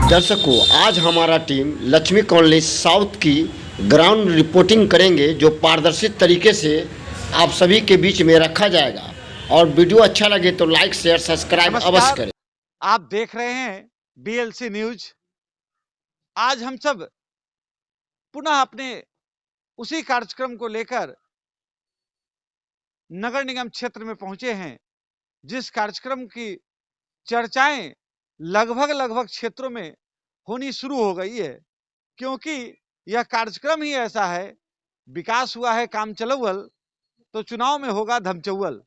दर्शकों, आज हमारा टीम लक्ष्मी कॉलोनी साउथ की ग्राउंड रिपोर्टिंग करेंगे, जो पारदर्शी तरीके से आप सभी के बीच में रखा जाएगा। और वीडियो अच्छा लगे तो लाइक शेयर सब्सक्राइब अवश्य करें। आप देख रहे हैं बीएलसी न्यूज। आज हम सब पुनः अपने उसी कार्यक्रम को लेकर नगर निगम क्षेत्र में पहुंचे हैं, जिस कार्यक्रम की चर्चाएं लगभग क्षेत्रों में होनी शुरू हो गई है, क्योंकि यह कार्यक्रम ही ऐसा है। विकास हुआ है काम चलौवल, तो चुनाव में होगा धमचौवल।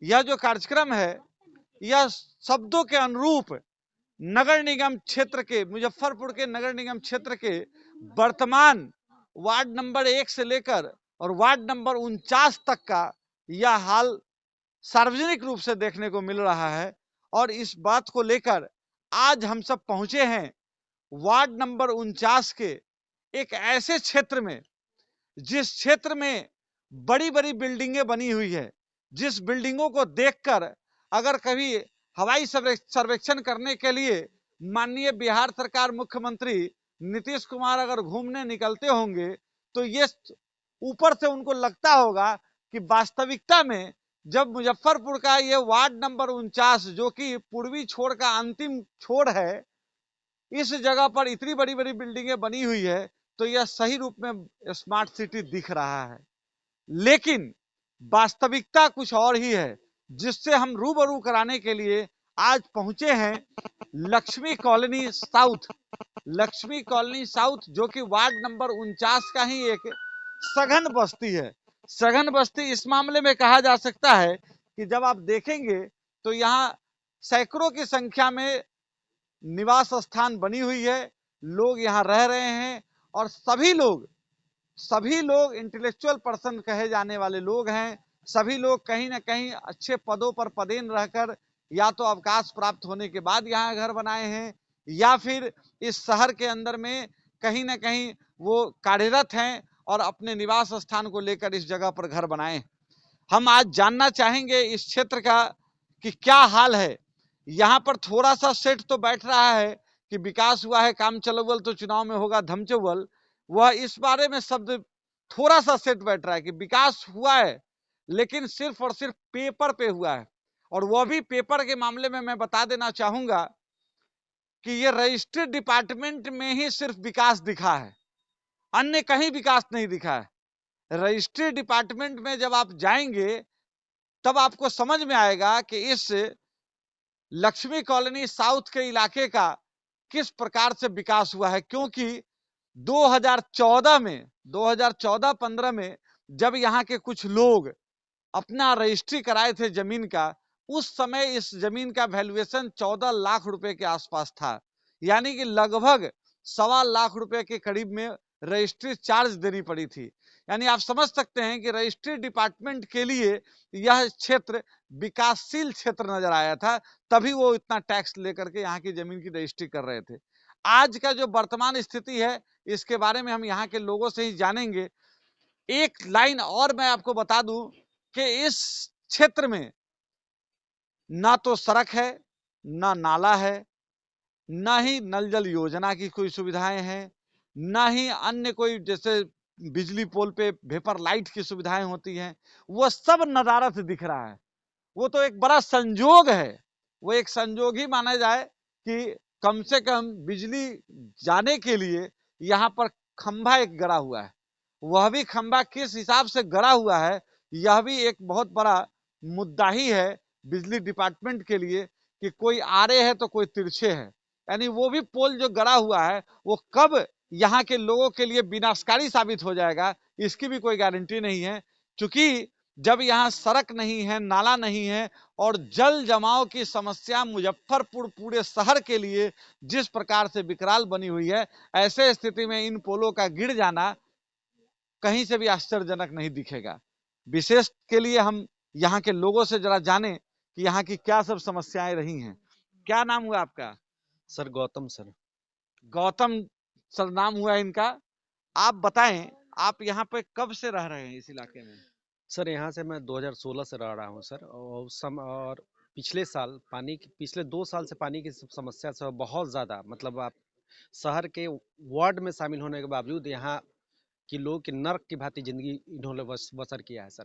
यह जो कार्यक्रम है, यह शब्दों के अनुरूप नगर निगम क्षेत्र के, मुजफ्फरपुर के नगर निगम क्षेत्र के वर्तमान वार्ड नंबर 1 से लेकर और वार्ड नंबर 49 तक का यह हाल सार्वजनिक रूप से देखने को मिल रहा है। और इस बात को लेकर आज हम सब पहुंचे हैं वार्ड नंबर 49 के एक ऐसे क्षेत्र में, जिस क्षेत्र में बड़ी बड़ी बिल्डिंगें बनी हुई है, जिस बिल्डिंगों को देखकर अगर कभी हवाई सर्वेक्षण करने के लिए माननीय बिहार सरकार मुख्यमंत्री नीतीश कुमार अगर घूमने निकलते होंगे, तो ये ऊपर से उनको लगता होगा कि वास्तविकता में जब मुजफ्फरपुर का ये वार्ड नंबर 49, जो कि पूर्वी छोर का अंतिम छोर है, इस जगह पर इतनी बड़ी बड़ी बिल्डिंगें बनी हुई है, तो यह सही रूप में स्मार्ट सिटी दिख रहा है। लेकिन वास्तविकता कुछ और ही है, जिससे हम रूबरू कराने के लिए आज पहुंचे हैं Lakshmi colony south. Lakshmi colony south, जो कि वार्ड नंबर 49 का ही एक सघन बस्ती है। सघन बस्ती इस मामले में कहा जा सकता है कि जब आप देखेंगे तो यहाँ सैकड़ों की संख्या में निवास स्थान बनी हुई है, लोग यहाँ रह रहे हैं, और सभी लोग इंटेलेक्चुअल पर्सन कहे जाने वाले लोग हैं। सभी लोग कहीं ना कहीं अच्छे पदों पर पदेन रहकर या तो अवकाश प्राप्त होने के बाद यहाँ घर बनाए हैं, या फिर इस शहर के अंदर में कहीं ना कहीं वो कार्यरत हैं और अपने निवास स्थान को लेकर इस जगह पर घर बनाए। हम आज जानना चाहेंगे इस क्षेत्र का कि क्या हाल है। यहाँ पर थोड़ा सा सेट तो बैठ रहा है कि विकास हुआ है काम चलौवल, तो चुनाव में होगा धमचौवल। वह इस बारे में शब्द थोड़ा सा सेट बैठ रहा है कि विकास हुआ है, लेकिन सिर्फ और सिर्फ पेपर पे हुआ है। और वह भी पेपर के मामले में मैं बता देना चाहूंगा कि ये रजिस्ट्री डिपार्टमेंट में ही सिर्फ विकास दिखा है, अन्य कहीं विकास नहीं दिखा है। रजिस्ट्री डिपार्टमेंट में जब आप जाएंगे तब आपको समझ में आएगा कि इस लक्ष्मी कॉलोनी साउथ के इलाके का किस प्रकार से विकास हुआ है। क्योंकि 2014-15 में जब यहाँ के कुछ लोग अपना रजिस्ट्री कराए थे जमीन का, उस समय इस जमीन का वैल्यूएशन 14 लाख रुपए के आसपास था। यानी कि लगभग 1.25 लाख रुपए के करीब में रजिस्ट्री चार्ज देनी पड़ी थी। यानी आप समझ सकते हैं कि रजिस्ट्री डिपार्टमेंट के लिए यह क्षेत्र विकासशील क्षेत्र नजर आया था, तभी वो इतना टैक्स लेकर के यहाँ की जमीन की रजिस्ट्री कर रहे थे। आज का जो वर्तमान स्थिति है, इसके बारे में हम यहाँ के लोगों से ही जानेंगे। एक लाइन और मैं आपको बता दूं कि इस क्षेत्र में ना तो सड़क है, ना नाला है, ना ही नल जल योजना की कोई सुविधाएं हैं, ना ही अन्य कोई जैसे बिजली पोल पे वेपर लाइट की सुविधाएं होती हैं। वो सब नदारत दिख रहा है। वो तो एक बड़ा संजोग है, वो एक संजोग ही माना जाए कि कम से कम बिजली जाने के लिए यहाँ पर खंभा एक गड़ा हुआ है। वह भी खंभा किस हिसाब से गड़ा हुआ है, यह भी एक बहुत बड़ा मुद्दा ही है बिजली डिपार्टमेंट के लिए, कि कोई आड़े है तो कोई तिरछे है। यानी वो भी पोल जो गड़ा हुआ है, वो कब यहाँ के लोगों के लिए विनाशकारी साबित हो जाएगा, इसकी भी कोई गारंटी नहीं है। क्योंकि जब यहाँ सड़क नहीं है, नाला नहीं है, और जल जमाव की समस्या मुजफ्फरपुर पूरे शहर के लिए जिस प्रकार से विकराल बनी हुई है, ऐसे स्थिति में इन पोलों का गिर जाना कहीं से भी आश्चर्यजनक नहीं दिखेगा। विशेष के लिए हम यहाँ के लोगों से जरा जाने कि यहाँ की क्या सब समस्याएं रही हैं। क्या नाम हुआ आपका? Sir Gautam sir. Gautam sir नाम हुआ इनका। आप बताएं, आप यहाँ पे कब से रह रहे हैं इस इलाके में? सर यहाँ से मैं 2016 से रह रहा हूँ सर, और पिछले साल पिछले 2 साल से पानी की समस्या से बहुत ज़्यादा, मतलब आप शहर के वार्ड में शामिल होने के बावजूद यहाँ कि लोग की नर्क की भांति जिंदगी इन्होंने बसर किया है सर।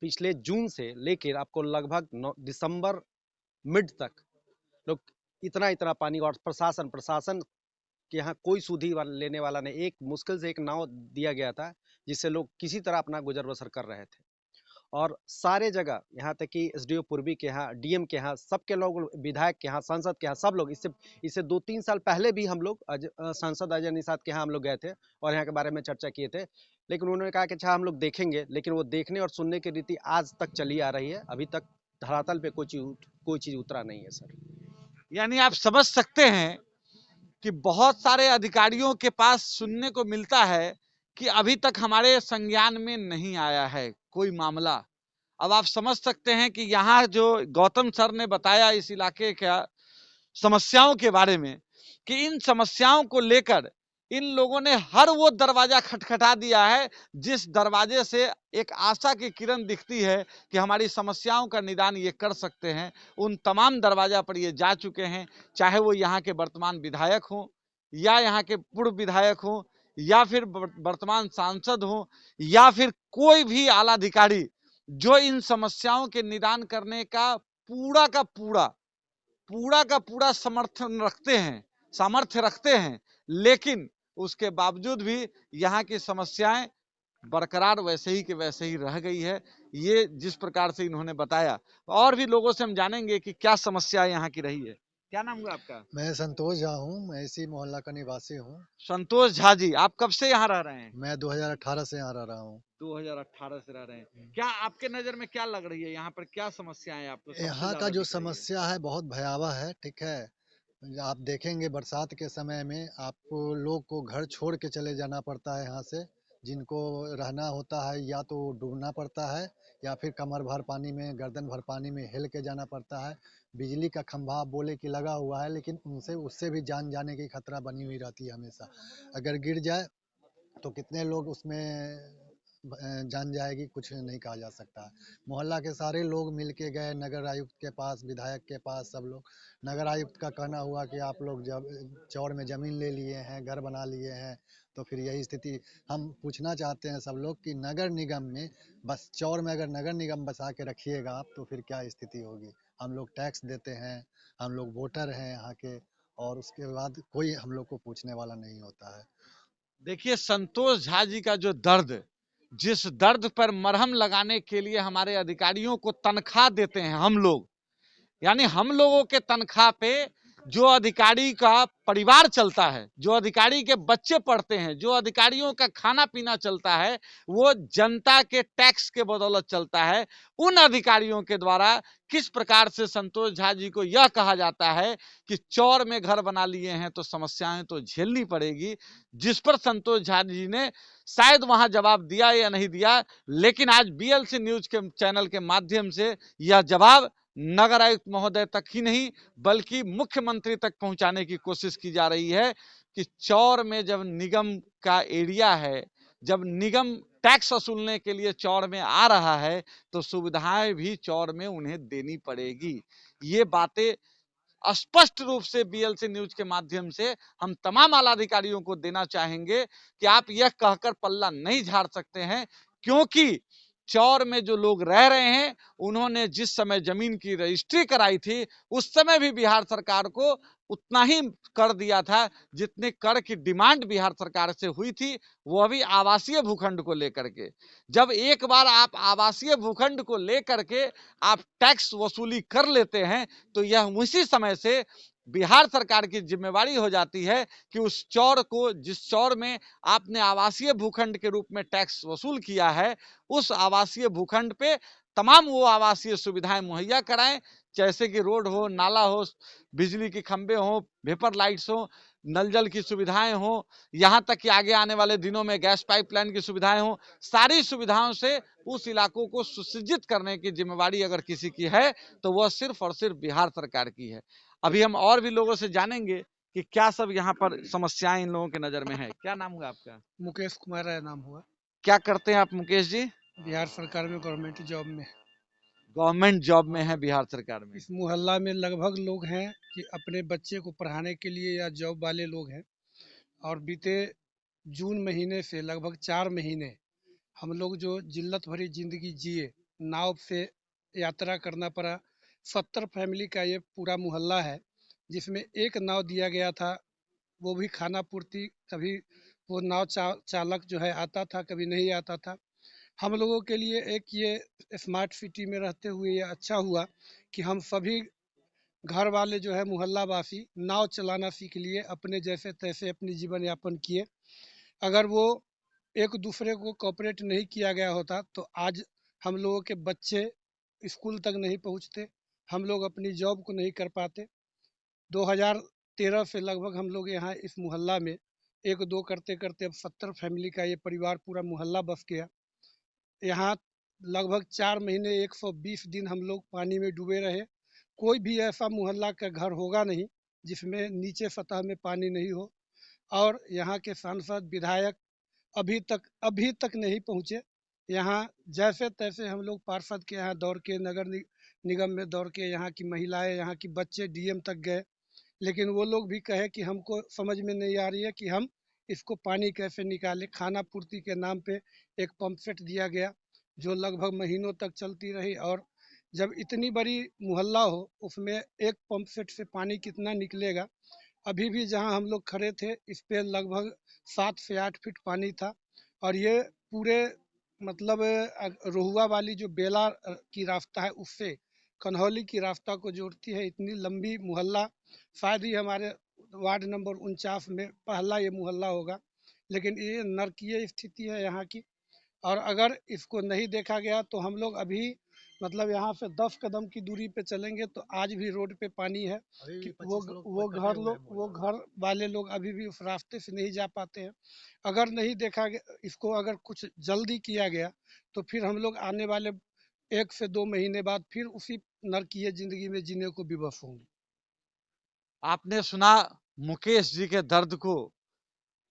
पिछले जून से लेकर आपको लगभग दिसंबर मिड तक लोग इतना इतना पानी, और प्रशासन के यहाँ कोई लेने वाला नहीं। एक मुश्किल से एक नाव दिया गया था जिससे लोग किसी तरह अपना गुजर बसर कर रहे थे। और सारे जगह यहाँ तक कि एसडीओ पूर्वी के यहाँ, डीएम के यहाँ, सबके लोग, विधायक के यहाँ, सांसद के यहाँ, सब लोग इससे 2-3 साल पहले भी हम लोग सांसद अजय निषाद के यहाँ हम लोग गए थे और यहाँ के बारे में चर्चा किए थे। लेकिन उन्होंने कहा कि अच्छा हम लोग देखेंगे, लेकिन वो देखने और सुनने की रीति आज तक चली आ रही है। अभी तक धरातल पे कोई चीज उतरा नहीं है सर। यानी आप समझ सकते हैं कि बहुत सारे अधिकारियों के पास सुनने को मिलता है कि अभी तक हमारे संज्ञान में नहीं आया है कोई मामला। अब आप समझ सकते हैं कि यहाँ जो गौतम सर ने बताया इस इलाके का समस्याओं के बारे में, कि इन समस्याओं को लेकर इन लोगों ने हर वो दरवाजा खटखटा दिया है जिस दरवाजे से एक आशा की किरण दिखती है कि हमारी समस्याओं का निदान ये कर सकते हैं। उन तमाम दरवाजा पर ये जा चुके हैं, चाहे वो यहाँ के वर्तमान विधायक हों या यहाँ के पूर्व विधायक हों या फिर वर्तमान सांसद हों या फिर कोई भी आला अधिकारी जो इन समस्याओं के निदान करने का पूरा समर्थन रखते हैं, सामर्थ्य रखते हैं, लेकिन उसके बावजूद भी यहाँ की समस्याएं बरकरार वैसे ही के वैसे ही रह गई है। ये जिस प्रकार से इन्होंने बताया, और भी लोगों से हम जानेंगे कि क्या समस्या यहाँ की रही है। क्या नाम हुआ आपका? मैं संतोष झा हूँ, मैं इसी मोहल्ला का निवासी हूँ। संतोष झा जी, आप कब से यहाँ रह रहे हैं? मैं 2018 से यहाँ रह रहा हूँ। 2018 से रह रहे हैं। क्या आपके नजर में क्या लग रही है, यहाँ पर क्या समस्याएं आपको सबसे यहाँ ज्यादा का जो दिख रही है? समस्या है बहुत भयावह है, ठीक है। आप देखेंगे बरसात के समय में आपको लोग को घर छोड़ के चले जाना पड़ता है यहाँ से। जिनको रहना होता है या तो डूबना पड़ता है या फिर कमर भर पानी में, गर्दन भर पानी में हिल के जाना पड़ता है। बिजली का खंभा बोले कि लगा हुआ है, लेकिन उससे भी जान जाने की खतरा बनी हुई रहती है हमेशा। अगर गिर जाए तो कितने लोग उसमें जान जाएगी, कुछ नहीं कहा जा सकता है। मोहल्ला के सारे लोग मिल के गए नगर आयुक्त के पास, विधायक के पास, सब लोग। नगर आयुक्त का कहना हुआ कि आप लोग जब चौड़ में ज़मीन ले लिए हैं, घर बना लिए हैं, तो फिर यही स्थिति। हम पूछना चाहते हैं सब लोग कि नगर निगम में बस चौड़ में अगर नगर निगम बसा के रखिएगा आप, तो फिर क्या स्थिति होगी। हम लोग टैक्स देते हैं, हम लोग वोटर हैं यहाँ के, और उसके बाद कोई हम लोग को पूछने वाला नहीं होता है। देखिए, संतोष झा जी का जो दर्द, जिस दर्द पर मरहम लगाने के लिए हमारे अधिकारियों को तनख्वाह देते हैं हम लोग, यानी हम लोगों के तनख्वाह पे जो अधिकारी का परिवार चलता है, जो अधिकारी के बच्चे पढ़ते हैं, जो अधिकारियों का खाना पीना चलता है, वो जनता के टैक्स के बदौलत चलता है। उन अधिकारियों के द्वारा किस प्रकार से संतोष झा जी को यह कहा जाता है कि चौर में घर बना लिए हैं तो समस्याएं तो झेलनी पड़ेगी, जिस पर संतोष झा जी ने शायद वहां जवाब दिया या नहीं दिया, लेकिन आज बीएलसी न्यूज के चैनल के माध्यम से यह जवाब नगर आयुक्त महोदय तक ही नहीं बल्कि मुख्यमंत्री तक पहुंचाने की कोशिश की जा रही है कि चौर में जब निगम का एरिया है, जब निगम टैक्स वसूलने के लिए चौर में आ रहा है, तो सुविधाएं भी चौर में उन्हें देनी पड़ेगी। ये बातें स्पष्ट रूप से बीएलसी न्यूज के माध्यम से हम तमाम आला अधिकारियों को देना चाहेंगे कि आप यह कहकर पल्ला नहीं झाड़ सकते हैं, क्योंकि चौर में जो लोग रह रहे हैं उन्होंने जिस समय जमीन की रजिस्ट्री कराई थी उस समय भी बिहार सरकार को उतना ही कर दिया था जितने कर की डिमांड बिहार सरकार से हुई थी, वो अभी आवासीय भूखंड को लेकर के। जब एक बार आप आवासीय भूखंड को लेकर के आप टैक्स वसूली कर लेते हैं तो यह उसी समय से बिहार सरकार की जिम्मेवारी हो जाती है कि उस चौर को, जिस चौर में आपने आवासीय भूखंड के रूप में टैक्स वसूल किया है, उस आवासीय भूखंड पे तमाम वो आवासीय सुविधाएं मुहैया कराएं, जैसे कि रोड हो, नाला हो, बिजली के खंभे हो, वेपर लाइट्स हो, नल जल की सुविधाएं हो, यहाँ तक कि आगे आने वाले दिनों में गैस पाइपलाइन की सुविधाएं हो। सारी सुविधाओं से उस इलाकों को सुसज्जित करने की जिम्मेवारी अगर किसी की है तो वह सिर्फ और सिर्फ बिहार सरकार की है। अभी हम और भी लोगों से जानेंगे कि क्या सब यहाँ पर समस्याएं इन लोगों के नजर में है। क्या नाम हुआ आपका? मुकेश कुमार नाम हुआ। क्या करते हैं आप मुकेश जी? बिहार सरकार में गवर्नमेंट जॉब में। गवर्नमेंट जॉब में है बिहार सरकार में। इस मोहल्ला में लगभग लोग हैं कि अपने बच्चे को पढ़ाने के लिए या जॉब वाले लोग हैं, और बीते जून महीने से लगभग 4 महीने हम लोग जो जिल्लत भरी ज़िंदगी जिए, नाव से यात्रा करना पड़ा। 70 फैमिली का ये पूरा मोहल्ला है, जिसमें एक नाव दिया गया था, वो भी खाना पूर्ति। कभी वो नाव चालक जो है आता था, कभी नहीं आता था। हम लोगों के लिए एक ये स्मार्ट सिटी में रहते हुए ये अच्छा हुआ कि हम सभी घर वाले जो है मोहल्ला वासी नाव चलाना सीख लिए, अपने जैसे तैसे अपनी जीवन यापन किए। अगर वो एक दूसरे को कोऑपरेट नहीं किया गया होता तो आज हम लोगों के बच्चे स्कूल तक नहीं पहुंचते, हम लोग अपनी जॉब को नहीं कर पाते। 2013 से लगभग हम लोग यहाँ इस मोहल्ला में एक दो करते करते अब 70 फैमिली का ये परिवार पूरा मोहल्ला बस गया। यहाँ लगभग 4 महीने 120 दिन हम लोग पानी में डूबे रहे। कोई भी ऐसा मोहल्ला का घर होगा नहीं जिसमें नीचे सतह में पानी नहीं हो। और यहाँ के सांसद विधायक अभी तक नहीं पहुँचे। यहाँ जैसे तैसे हम लोग पार्षद के यहाँ दौड़ के, नगर निगम में दौड़ के, यहाँ की महिलाएं, यहाँ की बच्चे डीएम तक गए, लेकिन वो लोग भी कहे कि हमको समझ में नहीं आ रही है कि हम इसको पानी कैसे निकालें। खाना पूर्ति के नाम पे एक पंप सेट दिया गया जो लगभग महीनों तक चलती रही, और जब इतनी बड़ी मोहल्ला हो उसमें एक पंप सेट से पानी कितना निकलेगा। अभी भी जहां हम लोग खड़े थे इस पे लगभग 7 से 8 फीट पानी था, और ये पूरे मतलब रोहुआ वाली जो बेला की रास्ता है उससे कन्हौली की रास्ता को जोड़ती है। इतनी लंबी मोहल्ला, शायद ही हमारे वार्ड नंबर 49 में पहला ये मोहल्ला होगा, लेकिन ये नरकीय स्थिति है यहाँ की। और अगर इसको नहीं देखा गया तो हम लोग अभी मतलब यहाँ से 10 कदम की दूरी पे चलेंगे तो आज भी रोड पे पानी है कि वो घर वाले लोग अभी भी उस रास्ते से नहीं जा पाते हैं। अगर नहीं देखा गया इसको, अगर कुछ जल्दी किया गया तो फिर हम लोग आने वाले 1 से 2 महीने बाद फिर उसी नरकीय जिंदगी में जीने को विवश होंगे। आपने सुना मुकेश जी के दर्द को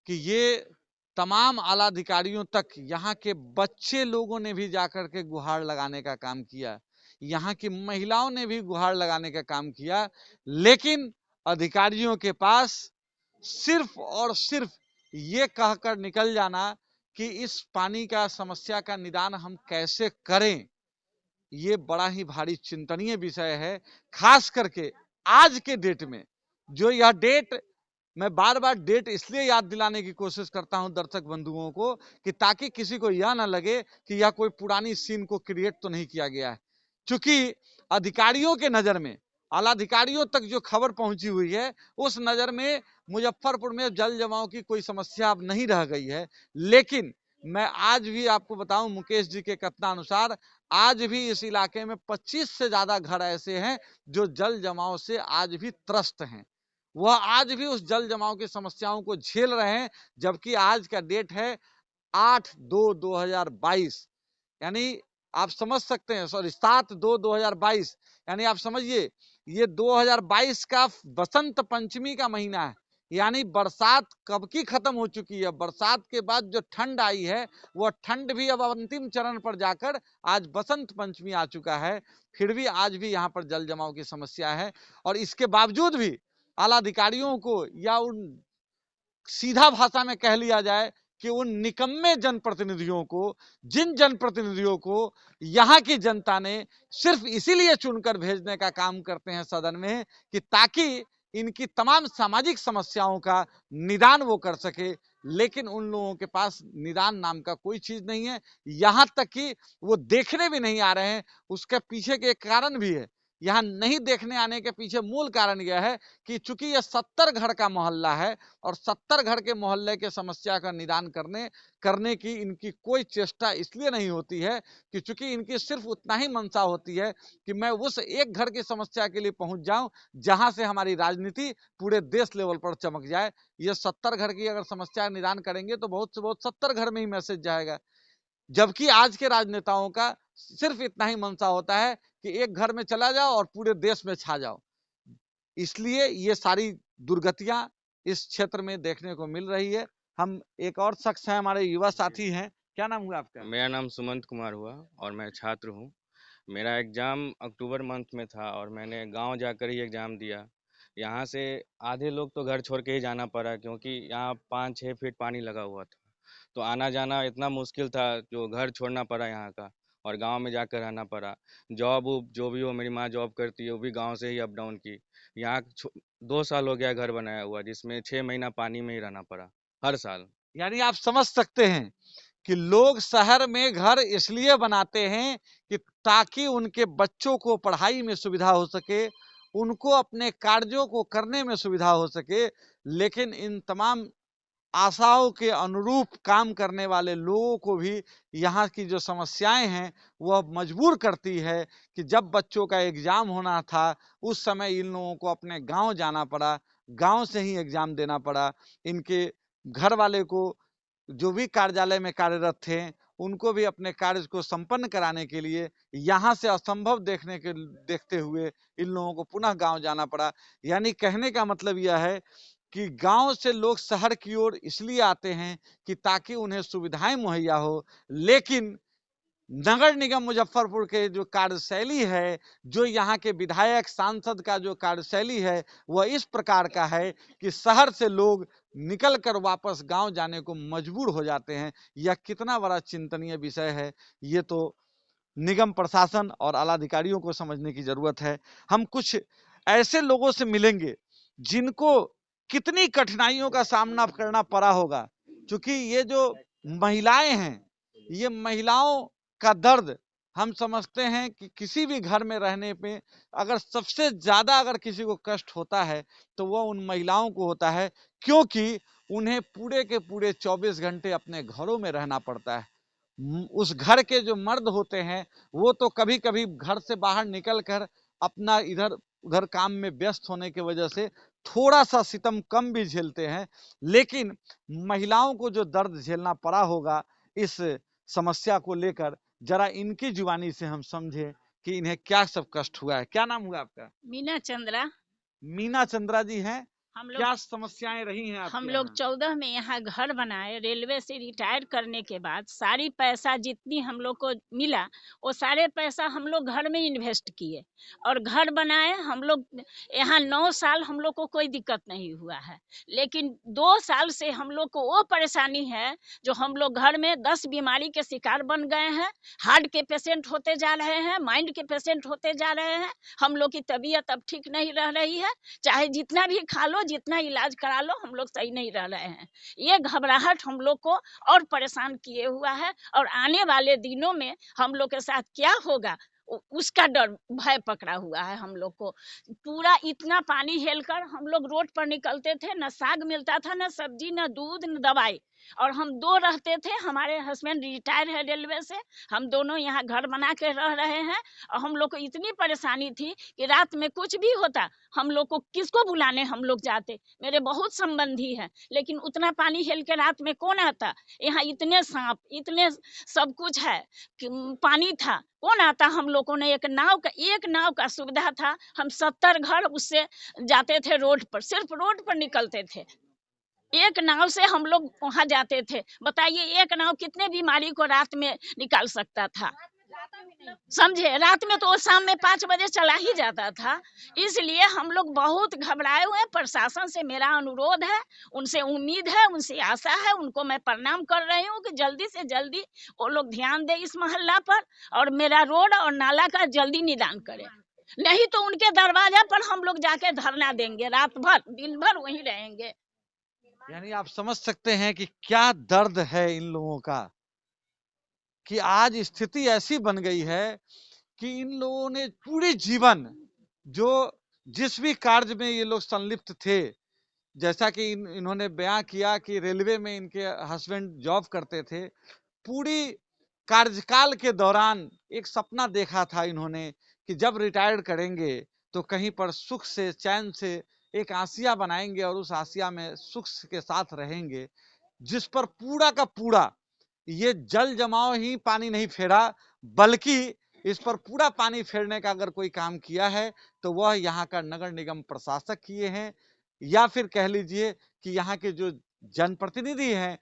कि ये तमाम आला अधिकारियों तक यहाँ के बच्चे लोगों ने भी जाकर के गुहार लगाने का काम किया, यहाँ की महिलाओं ने भी गुहार लगाने का काम किया, लेकिन अधिकारियों के पास सिर्फ और सिर्फ ये कहकर निकल जाना कि इस पानी का समस्या का निदान हम कैसे करें। ये बड़ा ही भारी चिंतनीय विषय है, खास करके आज के डेट में। जो यह डेट, मैं बार बार डेट इसलिए याद दिलाने की कोशिश करता हूं दर्शक बंधुओं को कि ताकि किसी को यह ना लगे कि यह कोई पुरानी सीन को क्रिएट तो नहीं किया गया है। क्योंकि अधिकारियों के नजर में, आला अधिकारियों तक जो खबर पहुंची हुई है उस नजर में मुजफ्फरपुर में जल जमाव की कोई समस्या अब नहीं रह गई है। लेकिन मैं आज भी आपको बताऊं, मुकेश जी के कथनानुसार आज भी इस इलाके में 25 से ज्यादा घर ऐसे हैं जो जल जमाव से आज भी त्रस्त हैं। वह आज भी उस जल जमाव की समस्याओं को झेल रहे हैं, जबकि आज का डेट है 8/2/2022। यानी आप समझ सकते हैं, सॉरी 7/2/2022, यानी आप समझिए ये 2022 का बसंत पंचमी का महीना है। यानी बरसात कब की खत्म हो चुकी है। बरसात के बाद जो ठंड आई है वह ठंड भी अब अंतिम चरण पर जाकर आज बसंत पंचमी आ चुका है। फिर भी आज भी यहाँ पर जल जमाव की समस्या है, और इसके बावजूद भी आला अधिकारियों को, या उन सीधा भाषा में कह लिया जाए कि उन निकम्मे जनप्रतिनिधियों को, जिन जनप्रतिनिधियों को यहाँ की जनता ने सिर्फ इसीलिए चुनकर भेजने का काम करते हैं सदन में कि ताकि इनकी तमाम सामाजिक समस्याओं का निदान वो कर सके, लेकिन उन लोगों के पास निदान नाम का कोई चीज नहीं है। यहां तक कि वो देखने भी नहीं आ रहे हैं। उसके पीछे के एक कारण भी है। यहाँ नहीं देखने आने के पीछे मूल कारण यह है कि चूंकि यह 70 घर का मोहल्ला है, और 70 घर के मोहल्ले के समस्या का निदान करने की इनकी कोई चेष्टा इसलिए नहीं होती है कि चूंकि इनकी सिर्फ उतना ही मंशा होती है कि मैं उस एक घर की समस्या के लिए पहुंच जाऊं जहां से हमारी राजनीति पूरे देश लेवल पर चमक जाए। ये 70 घर की अगर समस्या निदान करेंगे तो बहुत से बहुत 70 घर में ही मैसेज जाएगा, जबकि आज के राजनेताओं का सिर्फ इतना ही मंशा होता है कि एक घर में चला जाओ और पूरे देश में छा जाओ। इसलिए ये सारी दुर्गतियां इस क्षेत्र में देखने को मिल रही है। हम एक और शख्स हैं, हमारे युवा साथी हैं, क्या नाम हुआ आपका? मेरा नाम सुमंत कुमार हुआ और मैं छात्र हूँ। मेरा एग्ज़ाम अक्टूबर मंथ में था और मैंने गांव जाकर ही एग्ज़ाम दिया। यहाँ से आधे लोग तो घर छोड़ के ही जाना पड़ा क्योंकि यहाँ 5-6 फीट पानी लगा हुआ था। तो आना जाना इतना मुश्किल था, जो घर छोड़ना पड़ा यहाँ का और गांव में जाकर रहना पड़ा। जॉब वॉब जो भी हो, मेरी माँ जॉब करती है, वो भी गांव से ही अप डाउन की। यहाँ 2 साल हो गया घर बनाया हुआ, जिसमें 6 महीना पानी में ही रहना पड़ा हर साल। यानी आप समझ सकते हैं कि लोग शहर में घर इसलिए बनाते हैं कि ताकि उनके बच्चों को पढ़ाई में सुविधा हो सके, उनको अपने कार्यों को करने में सुविधा हो सके। लेकिन इन तमाम आशाओं के अनुरूप काम करने वाले लोगों को भी यहाँ की जो समस्याएं हैं वह मजबूर करती है कि जब बच्चों का एग्जाम होना था उस समय इन लोगों को अपने गांव जाना पड़ा, गांव से ही एग्जाम देना पड़ा। इनके घर वाले को, जो भी कार्यालय में कार्यरत थे, उनको भी अपने कार्य को संपन्न कराने के लिए यहाँ से असंभव देखते हुए इन लोगों को पुनः गांव जाना पड़ा। यानी कहने का मतलब यह है कि गांव से लोग शहर की ओर इसलिए आते हैं कि ताकि उन्हें सुविधाएं मुहैया हो। लेकिन नगर निगम मुजफ्फरपुर के जो कार्यशैली है, जो यहाँ के विधायक सांसद का जो कार्यशैली है, वह इस प्रकार का है कि शहर से लोग निकलकर वापस गांव जाने को मजबूर हो जाते हैं। यह कितना बड़ा चिंतनीय विषय है, ये तो निगम प्रशासन और आला अधिकारियों को समझने की जरूरत है। हम कुछ ऐसे लोगों से मिलेंगे जिनको कितनी कठिनाइयों का सामना करना पड़ा होगा, क्योंकि ये जो महिलाएं हैं, ये महिलाओं का दर्द हम समझते हैं कि किसी भी घर में रहने पे अगर सबसे ज्यादा अगर किसी को कष्ट होता है तो वह उन महिलाओं को होता है, क्योंकि उन्हें पूरे के पूरे 24 घंटे अपने घरों में रहना पड़ता है। उस घर के जो मर्द होते हैं वो तो कभी कभी घर से बाहर निकल कर अपना इधर उधर काम में व्यस्त होने की वजह से थोड़ा सा सितम कम भी झेलते हैं, लेकिन महिलाओं को जो दर्द झेलना पड़ा होगा इस समस्या को लेकर, जरा इनकी जुबानी से हम समझे कि इन्हें क्या सब कष्ट हुआ है। क्या नाम हुआ आपका? मीना चंद्रा। मीना चंद्रा जी हैं। हम लोग क्या समस्याएं रही हैं आपके हम लोग यहाँ? 14 में यहाँ घर बनाए। रेलवे से रिटायर करने के बाद सारी पैसा जितनी हम लोग को मिला वो सारे पैसा हम लोग घर में इन्वेस्ट किए और घर बनाए। हम लोग यहाँ 9 साल हम लोग को कोई दिक्कत नहीं हुआ है, लेकिन 2 साल से हम लोग को वो परेशानी है जो हम लोग घर में 10 बीमारी के शिकार बन गए हैं। हार्ट के पेशेंट होते जा रहे हैं, माइंड के पेशेंट होते जा रहे हैं। हम लोग की तबीयत अब ठीक नहीं रह रही है, चाहे जितना भी खा लो, जितना इलाज करा लो, हम लोग सही नहीं रह रहे हैं। ये घबराहट हम लोग को और परेशान किए हुआ है और आने वाले दिनों में हम लोग के साथ क्या होगा उसका डर भय पकड़ा हुआ है हम लोग को। पूरा इतना पानी हेलकर हम लोग रोड पर निकलते थे, न साग मिलता था, न सब्जी, न दूध, न दवाई। और हम 2 रहते थे, हमारे हस्बैंड रिटायर है रेलवे से, हम दोनों यहाँ घर बना के रह रहे हैं। और हम लोग को इतनी परेशानी थी कि रात में कुछ भी होता हम लोग को किसको बुलाने हम लोग जाते। मेरे बहुत संबंधी हैं, लेकिन उतना पानी हेल के रात में कौन आता। यहाँ इतने सांप, इतने सब कुछ है कि पानी था, कौन आता हम लोगों ने। एक नाव का सुविधा था, हम 70 घर उससे जाते थे रोड पर, सिर्फ रोड पर निकलते थे। एक नाव से हम लोग वहां जाते थे। बताइए एक नाव कितने बीमारी को रात में निकाल सकता था, समझे। रात में तो शाम में 5 बजे चला ही जाता था। इसलिए हम लोग बहुत घबराए हुए हैं। प्रशासन से मेरा अनुरोध है, उनसे उम्मीद है, उनसे आशा है, उनको मैं प्रणाम कर रही हूँ कि जल्दी से जल्दी वो लोग ध्यान दे इस मोहल्ला पर और मेरा रोड और नाला का जल्दी निदान करें। नहीं तो उनके दरवाजा पर हम लोग जाके धरना देंगे, रात भर दिन भर वहीं रहेंगे। यानी आप समझ सकते हैं कि क्या दर्द है इन लोगों का, कि आज स्थिति ऐसी बन गई है कि इन लोगों ने पूरे जीवन जो जिस भी कार्य में ये लोग संलिप्त थे, जैसा कि इन्होंने बयां किया कि रेलवे में इनके हस्बैंड जॉब करते थे, पूरी कार्यकाल के दौरान एक सपना देखा था इन्होंने कि जब रिटायर करेंगे तो कहीं पर सुख से चैन से एक आसिया बनाएंगे और उस आसिया में सुख के साथ रहेंगे, जिस पर पूरा का पूरा ये जल जमाव ही पानी नहीं फेरा, बल्कि इस पर पूरा पानी फेरने का अगर कोई काम किया है तो वह यहाँ का नगर निगम प्रशासक किए हैं, या फिर कह लीजिए कि यहाँ के जो जनप्रतिनिधि हैं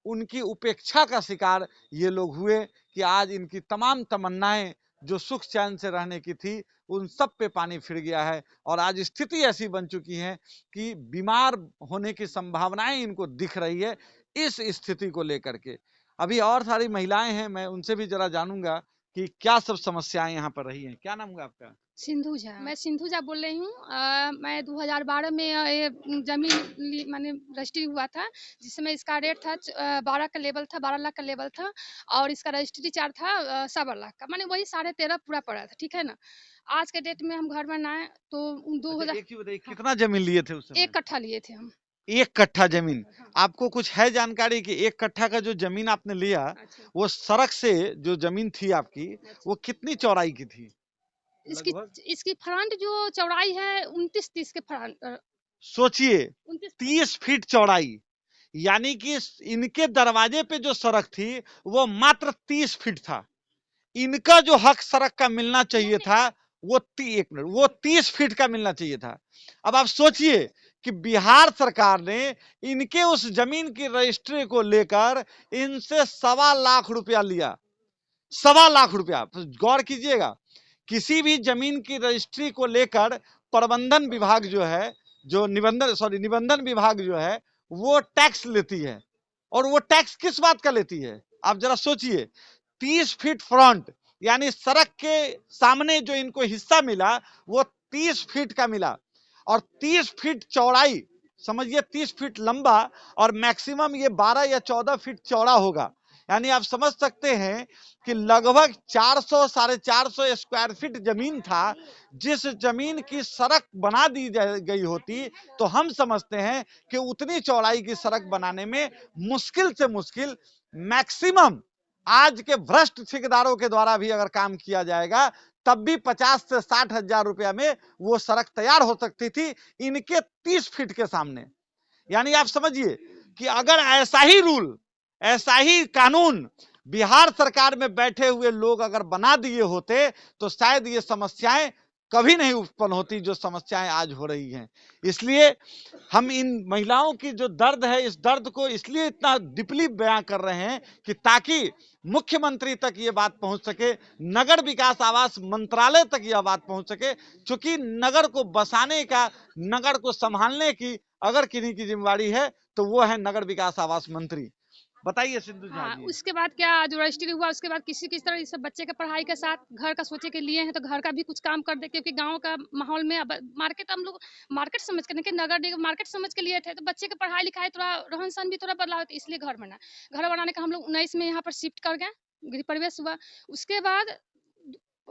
उनकी उपेक्षा का शिकार ये लोग हुए कि आज इनकी तमाम तमन्नाएं जो सुख चैन से रहने की थी उन सब पे पानी फिर गया है और आज स्थिति ऐसी बन चुकी है कि बीमार होने की संभावनाएं इनको दिख रही है इस स्थिति को लेकर के। अभी और सारी महिलाएं हैं, मैं उनसे भी जरा जानूंगा कि क्या सब समस्याएं यहाँ पर रही हैं। क्या नाम हुआ आपका? सिंधु झा। मैं सिंधु झा बोल रही हूँ। मैं 2012 में ये जमीन मैंने रजिस्ट्री हुआ था, जिस समय इसका रेट था 12 का लेवल था, 12 लाख का लेवल था और इसका रजिस्ट्री चार्ज था 7 लाख का, माने वही 13.5 पूरा पड़ा था। ठीक है ना। आज के डेट में हम घर बनाए तो 2000 एक ही बताइए, कितना जमीन लिए थे उस समय? 1 कट्ठा लिए थे हम। 1 कट्ठा जमीन। आपको कुछ है जानकारी कि 1 कट्ठा का जो जमीन आपने लिया, अच्छा। वो सड़क से जो जमीन थी आपकी, वो कितनी चौड़ाई की थी? इसकी फ्रंट जो चौड़ाई है 29-30 के फ्रंट। सोचिए, 29 30 फीट चौड़ाई, यानी कि इनके दरवाजे पे जो सड़क थी वो मात्र 30 फीट था। इनका जो हक सड़क का मिलना चाहिए था वो 30 फीट का मिलना चाहिए था। अब आप सोचिए कि बिहार सरकार ने इनके उस जमीन की रजिस्ट्री को लेकर इनसे 1.25 लाख रुपया लिया। 1.25 लाख रुपया, गौर कीजिएगा। किसी भी जमीन की रजिस्ट्री को लेकर प्रबंधन विभाग जो है, जो निबंधन विभाग जो है, वो टैक्स लेती है। और वो टैक्स किस बात का लेती है आप जरा सोचिए। 30 फीट फ्रंट, यानी सड़क के सामने जो इनको हिस्सा मिला वो 30 फीट का मिला और 30 फीट चौड़ाई, समझिए 30 फीट लंबा और मैक्सिमम ये 12 या 14 फीट चौड़ा होगा। यानी आप समझ सकते हैं कि लगभग 400-450 स्क्वायर फीट जमीन था। जिस जमीन की सड़क बना दी गई होती तो हम समझते हैं कि उतनी चौड़ाई की सड़क बनाने में मुश्किल से मुश्किल मैक्सिमम आज के भ्रष्ट ठेकेदारों के द्वारा भी अगर काम किया जाएगा तब भी 50 से 60 हजार रुपया में वो सड़क तैयार हो सकती थी इनके 30 फीट के सामने। यानी आप समझिए कि अगर ऐसा ही रूल, ऐसा ही कानून बिहार सरकार में बैठे हुए लोग अगर बना दिए होते तो शायद ये समस्याएं कभी नहीं उत्पन्न होती जो समस्याएं आज हो रही हैं। इसलिए हम इन महिलाओं की जो दर्द है, इस दर्द को इसलिए इतना डीपली बयां कर रहे हैं कि ताकि मुख्यमंत्री तक ये बात पहुंच सके, नगर विकास आवास मंत्रालय तक यह बात पहुंच सके। क्योंकि नगर को बसाने का, नगर को संभालने की अगर किन्हीं की जिम्मेवारी है तो वो है नगर विकास आवास मंत्री। बताइए सिंधु झा जी। उसके बाद क्या जो रजिस्ट्री हुआ उसके बाद किसी तरह इस बच्चे के पढ़ाई के साथ घर का सोचे के लिए हैं तो घर का भी कुछ काम कर दे, क्योंकि गांव का माहौल में अब मार्केट हम लोग मार्केट समझ कर, नगर निगम मार्केट समझ के लिए थे तो बच्चे के पढ़ाई लिखाई थोड़ा रहन सहन भी थोड़ा बदलाव होता, इसलिए घर बना। घर बनाने का हम लोग 19 में यहाँ पर शिफ्ट कर गए, गृह प्रवेश हुआ। उसके बाद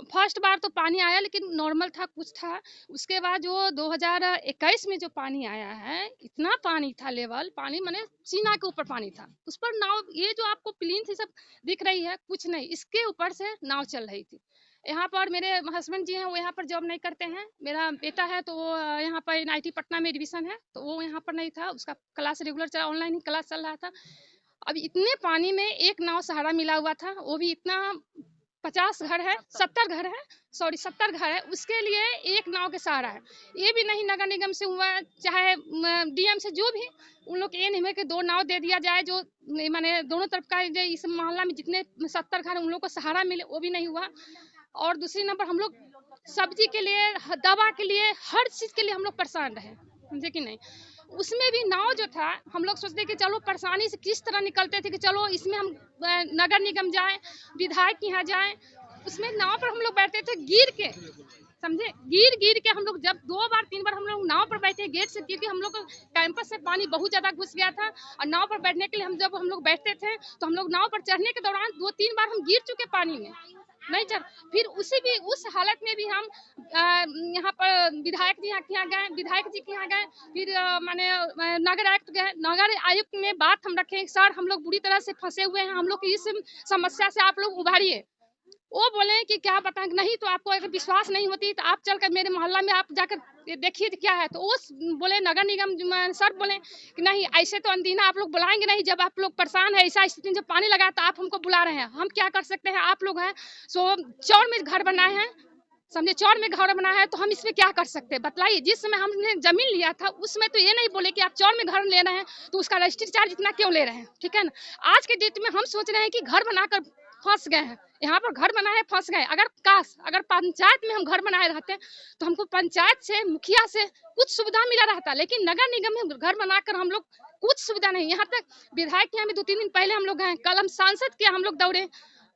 फर्स्ट बार तो पानी आया लेकिन नॉर्मल था, कुछ था। उसके बाद जो 2021 में जो पानी आया है, इतना पानी था, लेवल पानी माने सीना के ऊपर पानी था। उस पर नाव, ये जो आपको प्लीन थी सब दिख रही है, कुछ नहीं, इसके ऊपर से नाव चल रही थी। यहाँ पर मेरे हस्बैंड जी हैं, वो यहाँ पर जॉब नहीं करते हैं। मेरा बेटा है तो वो यहाँ पर NIT पटना में एडमिशन है तो वो यहाँ पर नहीं था, उसका क्लास रेगुलर चला, ऑनलाइन ही क्लास चल रहा था। अब इतने पानी में एक नाव सहारा मिला हुआ था, वो भी इतना 50 घर है, 70 घर है, 70 घर है, उसके लिए एक नाव के सहारा है। ये भी नहीं नगर निगम से हुआ, चाहे DM से, जो भी उन लोग ये नहीं है कि 2 नाव दे दिया जाए जो माने दोनों तरफ का, जो इस मोहल्ला में जितने 70 घर उन लोग को सहारा मिले, वो भी नहीं हुआ। और दूसरी नंबर हम लोग सब्जी के लिए, दवा के लिए, हर चीज के लिए हम लोग परेशान रहे, समझे कि नहीं। उसमें भी नाव जो था, हम लोग सोचते कि चलो परेशानी से किस तरह निकलते थे कि चलो इसमें हम नगर निगम जाएं, विधायक के यहाँ जाएं। उसमें नाव पर हम लोग बैठते थे गिर के, समझे, गिर के हम लोग जब 2 बार 3 बार हम लोग नाव पर बैठे, गेट से गिर के हम लोग को कैंपस से पानी बहुत ज्यादा घुस गया था। और नाव पर बैठने के लिए जब हम लोग बैठते थे तो हम लोग नाव पर चढ़ने के दौरान 2-3 बार हम गिर चुके पानी में, नहीं चढ़। फिर उस हालत में भी हम यहाँ पर विधायक जी के यहाँ गए, विधायक जी के यहाँ गए, फिर माने नगर आयुक्त गए। नगर आयुक्त में बात हम रखे, सर हम लोग बुरी तरह से फंसे हुए हैं, हम लोग की इस समस्या से आप लोग उभारिए। वो बोले कि क्या पता नहीं, तो आपको अगर विश्वास नहीं होती तो आप चलकर मेरे मोहल्ला में आप जाकर देखिए क्या है। तो वो बोले नगर निगम सर बोले कि नहीं, ऐसे तो अनदीना आप लोग बुलाएंगे नहीं, जब आप लोग परेशान है, ऐसा स्थिति जब पानी लगा तो आप हमको बुला रहे हैं, हम क्या कर सकते हैं, आप लोग हैं। सो चौड़ में घर बनाए हैं, समझे, चौड़ में घर बना है तो हम इसमें क्या कर सकते हैं बताइए। जिस समय हमने जमीन लिया था उसमें तो ये नहीं बोले कि आप चौड़ में घर ले रहे हैं तो उसका रजिस्ट्री चार्ज इतना क्यों ले रहे हैं, ठीक है ना। आज के डेट में हम सोच रहे हैं कि घर बनाकर फंस गए हैं, यहाँ पर घर बनाए फंस गए। अगर पंचायत में हम घर बनाए रहते तो हमको पंचायत से, मुखिया से कुछ सुविधा मिला रहता, लेकिन नगर निगम में घर बनाकर हम लोग कुछ सुविधा नहीं। यहाँ तक विधायक के यहाँ भी 2-3 दिन पहले हम लोग गए, कल हम सांसद के हम लोग दौड़े,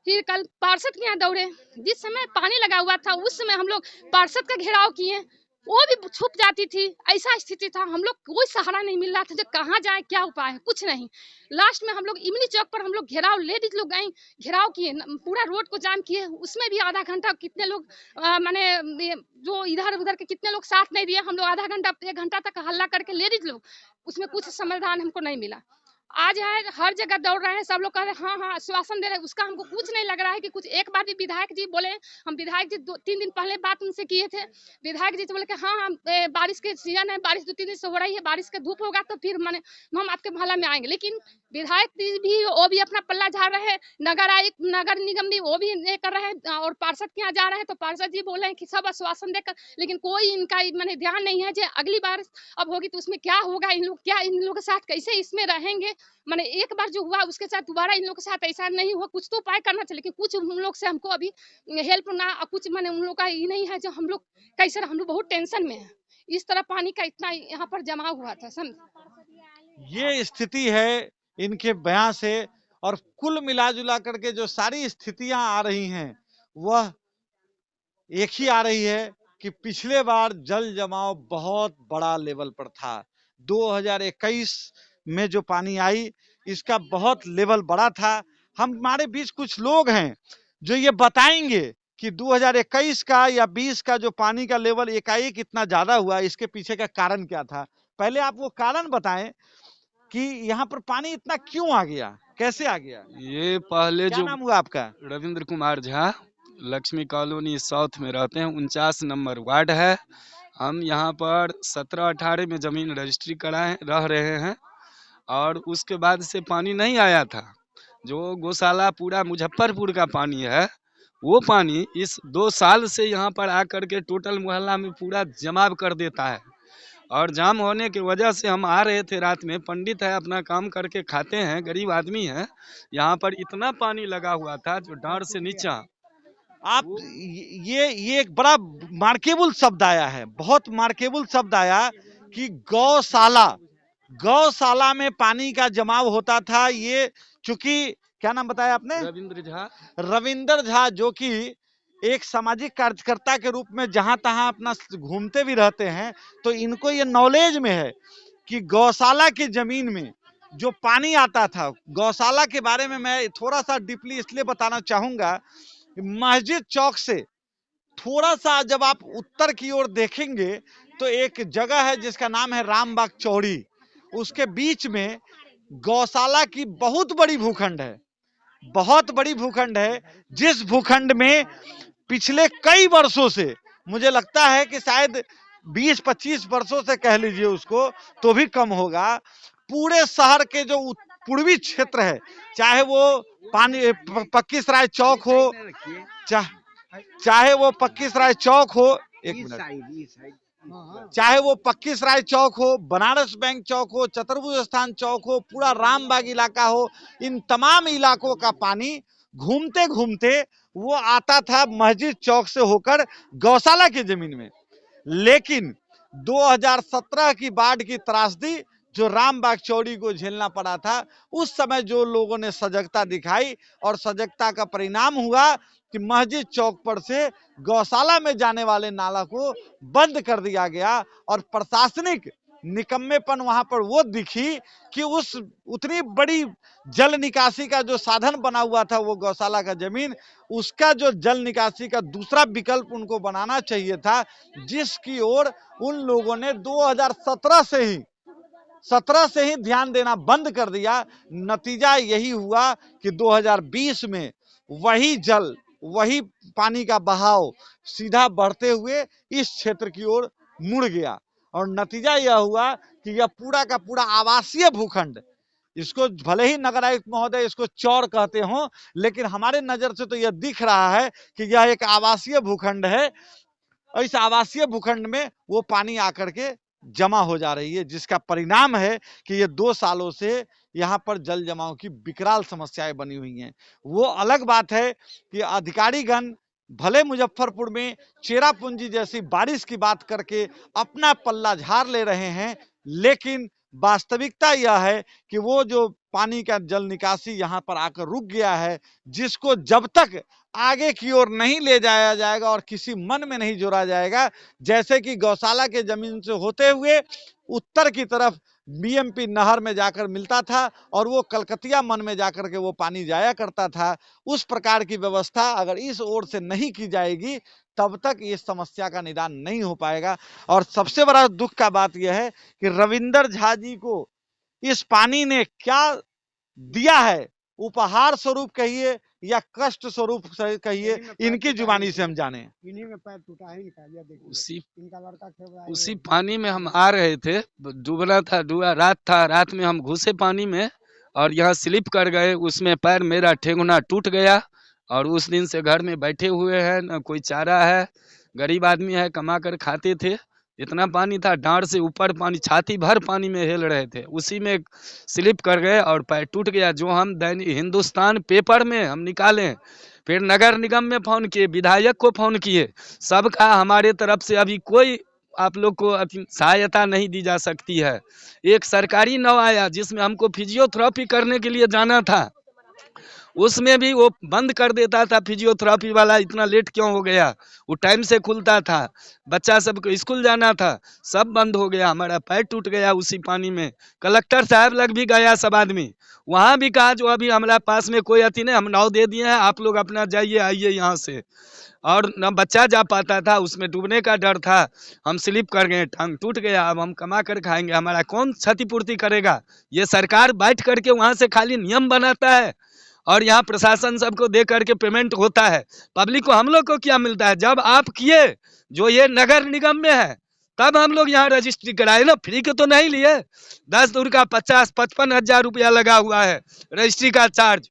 फिर कल पार्षद के यहाँ दौड़े। जिस समय पानी लगा हुआ था उस समय हम लोग पार्षद का घेराव किए, वो भी छुप जाती थी, ऐसा स्थिति था। हम लोग कोई सहारा नहीं मिल रहा था, जो कहाँ जाए, क्या उपाय है, कुछ नहीं। लास्ट में हम लोग इमली चौक पर हम लोग घेराव, लेडीज लोग गए, घेराव किए, पूरा रोड को जाम किए। उसमें भी आधा घंटा कितने लोग माने जो इधर उधर के कितने लोग साथ नहीं दिए। हम लोग आधा घंटा 1 घंटा तक हल्ला करके लेडीज लोग, उसमें कुछ समाधान हमको नहीं मिला। आज है हर जगह दौड़ रहे हैं, सब लोग कह रहे हैं हाँ हाँ आश्वासन दे रहे हैं, उसका हमको कुछ नहीं लग रहा है कि कुछ। एक बार भी विधायक जी बोले, हम विधायक जी 2-3 दिन पहले बात उनसे किए थे, विधायक जी तो बोले कि हाँ हाँ बारिश के सीजन है, बारिश 2-3 दिन से हो रही है, बारिश का धूप होगा तो फिर माने हम आपके मोहल्ला में आएंगे। लेकिन विधायक जी भी वो भी अपना पल्ला झाड़ रहे हैं, नगर निगम भी वो भी ये कर रहे हैं, और पार्षद के यहाँ जा रहे हैं तो पार्षद जी बोल रहे हैं कि सब आश्वासन देकर, लेकिन कोई इनका मैंने ध्यान नहीं है। जो अगली बार अब होगी तो उसमें क्या होगा, इन लोग के साथ कैसे इसमें रहेंगे। मैंने एक बार जो हुआ उसके साथ दोबारा इन लोग के साथ ऐसा नहीं हुआ। कुछ तो उपाय करना चाहिए, लेकिन कुछ उन लोग से हमको अभी हेल्प ना, कुछ मैंने उन लोग का ये नहीं है। जो हम लोग कैसे, हम लोग बहुत टेंशन में है, इस तरह पानी का इतना यहाँ पर जमा हुआ था। समझ, ये स्थिति है इनके बयान से, और कुल मिला जुला करके जो सारी स्थितियां आ रही हैं वह एक ही आ रही है कि पिछले बार जल जमाव बहुत बड़ा लेवल पर था। 2021 में जो पानी आई इसका बहुत लेवल बड़ा था। हमारे बीच कुछ लोग हैं जो ये बताएंगे कि 2021 का या 20 का जो पानी का लेवल एकाएक इतना ज्यादा हुआ, इसके पीछे का कारण क्या था। पहले आप वो कारण बताएं कि यहाँ पर पानी इतना क्यों आ गया, कैसे आ गया। ये पहले क्या जो नाम हुआ आपका। रविंद्र कुमार झा, लक्ष्मी कॉलोनी साउथ में रहते हैं, 49 नंबर वार्ड है। हम यहाँ पर 17-18 में जमीन रजिस्ट्री कराए रह रहे हैं, और उसके बाद से पानी नहीं आया था। जो गौशाला पूरा मुजफ्फरपुर का पानी है, वो पानी इस 2 साल से यहाँ पर आकर के टोटल मोहल्ला में पूरा जमाव कर देता है। और जाम होने की वजह से हम आ रहे थे रात में, पंडित है अपना काम करके खाते हैं, गरीब आदमी है। यहाँ पर इतना पानी लगा हुआ था जो डांड से नीचा। आप ये एक बड़ा मार्केबल शब्द आया है, बहुत मार्केबल शब्द आया कि गौशाला में पानी का जमाव होता था। ये चूंकि क्या नाम बताया आपने, रविंद्र झा, जो कि एक सामाजिक कार्यकर्ता के रूप में जहां तहां अपना घूमते भी रहते हैं, तो इनको ये नॉलेज में है कि गौशाला की जमीन में जो पानी आता था। गौशाला के बारे में मैं थोड़ा सा डीपली इसलिए बताना चाहूंगा, मस्जिद चौक से थोड़ा सा जब आप उत्तर की ओर देखेंगे तो एक जगह है जिसका नाम है रामबाग चौड़ी। उसके बीच में गौशाला की बहुत बड़ी भूखंड है, बहुत बड़ी भूखंड है, जिस भूखंड में पिछले कई वर्षों से, मुझे लगता है कि शायद 20-25 वर्षों से कह लीजिए उसको तो भी कम होगा, पूरे शहर के जो पूर्वी क्षेत्र है, चाहे वो पक्की सराय चौक हो, चाहे वो पक्की सराय चौक हो, एक मिनट, चाहे वो पक्की सराय चौक हो, बनारस बैंक चौक हो, चतुर्भुज स्थान चौक हो, पूरा रामबाग इलाका हो, इन तमाम इलाकों का पानी घूमते घूमते वो आता था मस्जिद चौक से होकर गौशाला की जमीन में। लेकिन 2017 की बाढ़ की त्रासदी जो रामबाग चौड़ी को झेलना पड़ा था, उस समय जो लोगों ने सजगता दिखाई और सजगता का परिणाम हुआ कि मस्जिद चौक पर से गौशाला में जाने वाले नाला को बंद कर दिया गया, और प्रशासनिक निकम्मेपन वहां पर वो दिखी कि उतनी बड़ी जल निकासी का जो साधन बना हुआ था वो गौशाला का जमीन, उसका जो जल निकासी का दूसरा विकल्प उनको बनाना चाहिए था, जिसकी ओर उन लोगों ने 2017 से ही ध्यान देना बंद कर दिया। नतीजा यही हुआ कि 2020 में वही पानी का बहाव सीधा बढ़ते हुए इस क्षेत्र की ओर मुड़ गया, और नतीजा यह हुआ कि यह पूरा का पूरा आवासीय भूखंड, इसको भले ही नगर आयुक्त महोदय इसको चौर कहते हों, लेकिन हमारे नजर से तो यह दिख रहा है कि यह एक आवासीय भूखंड है। इस आवासीय भूखंड में वो पानी आकर के जमा हो जा रही है, जिसका परिणाम है कि ये 2 सालों से यहाँ पर जल जमाव की विकराल समस्याएं बनी हुई हैं। वो अलग बात है कि अधिकारीगण भले मुजफ्फरपुर में चेरापूंजी जैसी बारिश की बात करके अपना पल्ला झाड़ ले रहे हैं, लेकिन वास्तविकता यह है कि वो जो पानी का जल निकासी यहाँ पर आकर रुक गया है, जिसको जब तक आगे की ओर नहीं ले जाया जाएगा और किसी मन में नहीं जोड़ा जाएगा, जैसे कि गौशाला के जमीन से होते हुए उत्तर की तरफ बीएमपी नहर में जाकर मिलता था और वो कलकतिया मन में जाकर के वो पानी जाया करता था, उस प्रकार की व्यवस्था अगर इस ओर से नहीं की जाएगी तब तक इस समस्या का निदान नहीं हो पाएगा। और सबसे बड़ा दुख का बात यह है कि रविंदर झा जी को इस पानी ने क्या दिया है, उपहार स्वरूप कहिए या कष्ट स्वरूप कहिए, इनकी जुबानी से हम जाने। इन्हीं में पैर टूटा है इनका, ये देखिए उसी इनका लड़का खेल रहा है। उसी पानी में हम आ रहे थे, डूबना था, डूबा रात था, रात में हम घुसे पानी में और यहाँ स्लिप कर गए, उसमें पैर मेरा ठेंगुना टूट गया और उस दिन से घर में बैठे हुए हैं, न कोई चारा है, गरीब आदमी है, कमा कर खाते थे। इतना पानी था, डांड से ऊपर पानी, छाती भर पानी में हिल रहे थे, उसी में स्लिप कर गए और पैर टूट गया। जो हम दैनिक हिंदुस्तान पेपर में हम निकालें, फिर नगर निगम में फोन किए, विधायक को फोन किए, सबका हमारे तरफ से अभी कोई आप लोग को सहायता नहीं दी जा सकती है। एक सरकारी नाव आया जिसमें हमको फिजियोथेरेपी करने के लिए जाना था, उसमें भी वो बंद कर देता था। फिजियोथेरेपी वाला इतना लेट क्यों हो गया, वो टाइम से खुलता था, बच्चा सबको स्कूल जाना था, सब बंद हो गया। हमारा पैर टूट गया उसी पानी में। कलेक्टर साहब लग भी गया सब आदमी, वहाँ भी कहा जो अभी हमारे पास में कोई अति नहीं, हम नाव दे दिए हैं, आप लोग अपना जाइए आइए यहाँ से। और न बच्चा जा पाता था, उसमें डूबने का डर था, हम स्लिप कर गए, टांग टूट गया। अब हम कमा कर खाएंगे, हमारा कौन क्षतिपूर्ति करेगा? ये सरकार बैठ करके वहाँ से खाली नियम बनाता है और यहाँ प्रशासन सबको दे करके पेमेंट होता है। पब्लिक को, हम लोग को क्या मिलता है? जब आप किए, जो ये नगर निगम में है, तब हम लोग यहाँ रजिस्ट्री कराए ना, फ्री के तो नहीं लिए। 10 दूर का 50-55 हजार रुपया लगा हुआ है रजिस्ट्री का चार्ज,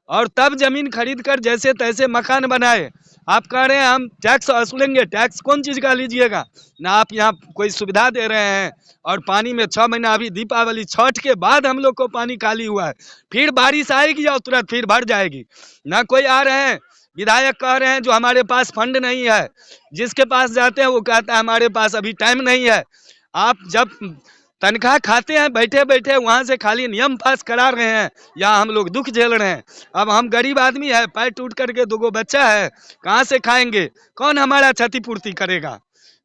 और तब जमीन खरीद कर जैसे तैसे मकान बनाए। आप कह रहे हैं हम टैक्स वसूलेंगे, टैक्स कौन चीज का लीजिएगा ना? आप यहाँ कोई सुविधा दे रहे हैं और पानी में 6 महीना, अभी दीपावली छठ के बाद हम लोग को पानी खाली हुआ है, फिर बारिश आएगी और तुरंत फिर भर जाएगी। ना कोई आ रहे हैं, विधायक कह रहे हैं जो हमारे पास फंड नहीं है, जिसके पास जाते हैं वो कहता है हमारे पास अभी टाइम नहीं है। आप जब तनख्वाह खाते हैं बैठे बैठे, वहां से खाली नियम पास करा रहे हैं, यहाँ हम लोग दुख झेल रहे हैं। अब हम गरीब आदमी है, पैर टूट करके 2 बच्चा है, कहाँ से खाएंगे? कौन हमारा क्षतिपूर्ति करेगा?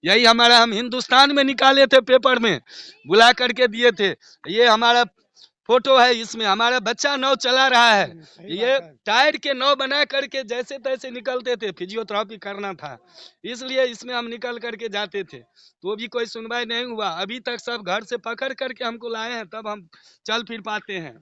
यही हमारा, हम हिंदुस्तान में निकाले थे, पेपर में बुला करके दिए थे। ये हमारा फोटो है, इसमें हमारा बच्चा नाव चला रहा है, ये टायर के नाव बना करके जैसे तैसे निकलते थे, फिजियोथेरेपी करना था इसलिए इसमें हम निकल करके जाते थे, तो भी कोई सुनवाई नहीं हुआ। अभी तक सब घर से पकड़ करके हमको लाए हैं, तब हम चल फिर पाते हैं।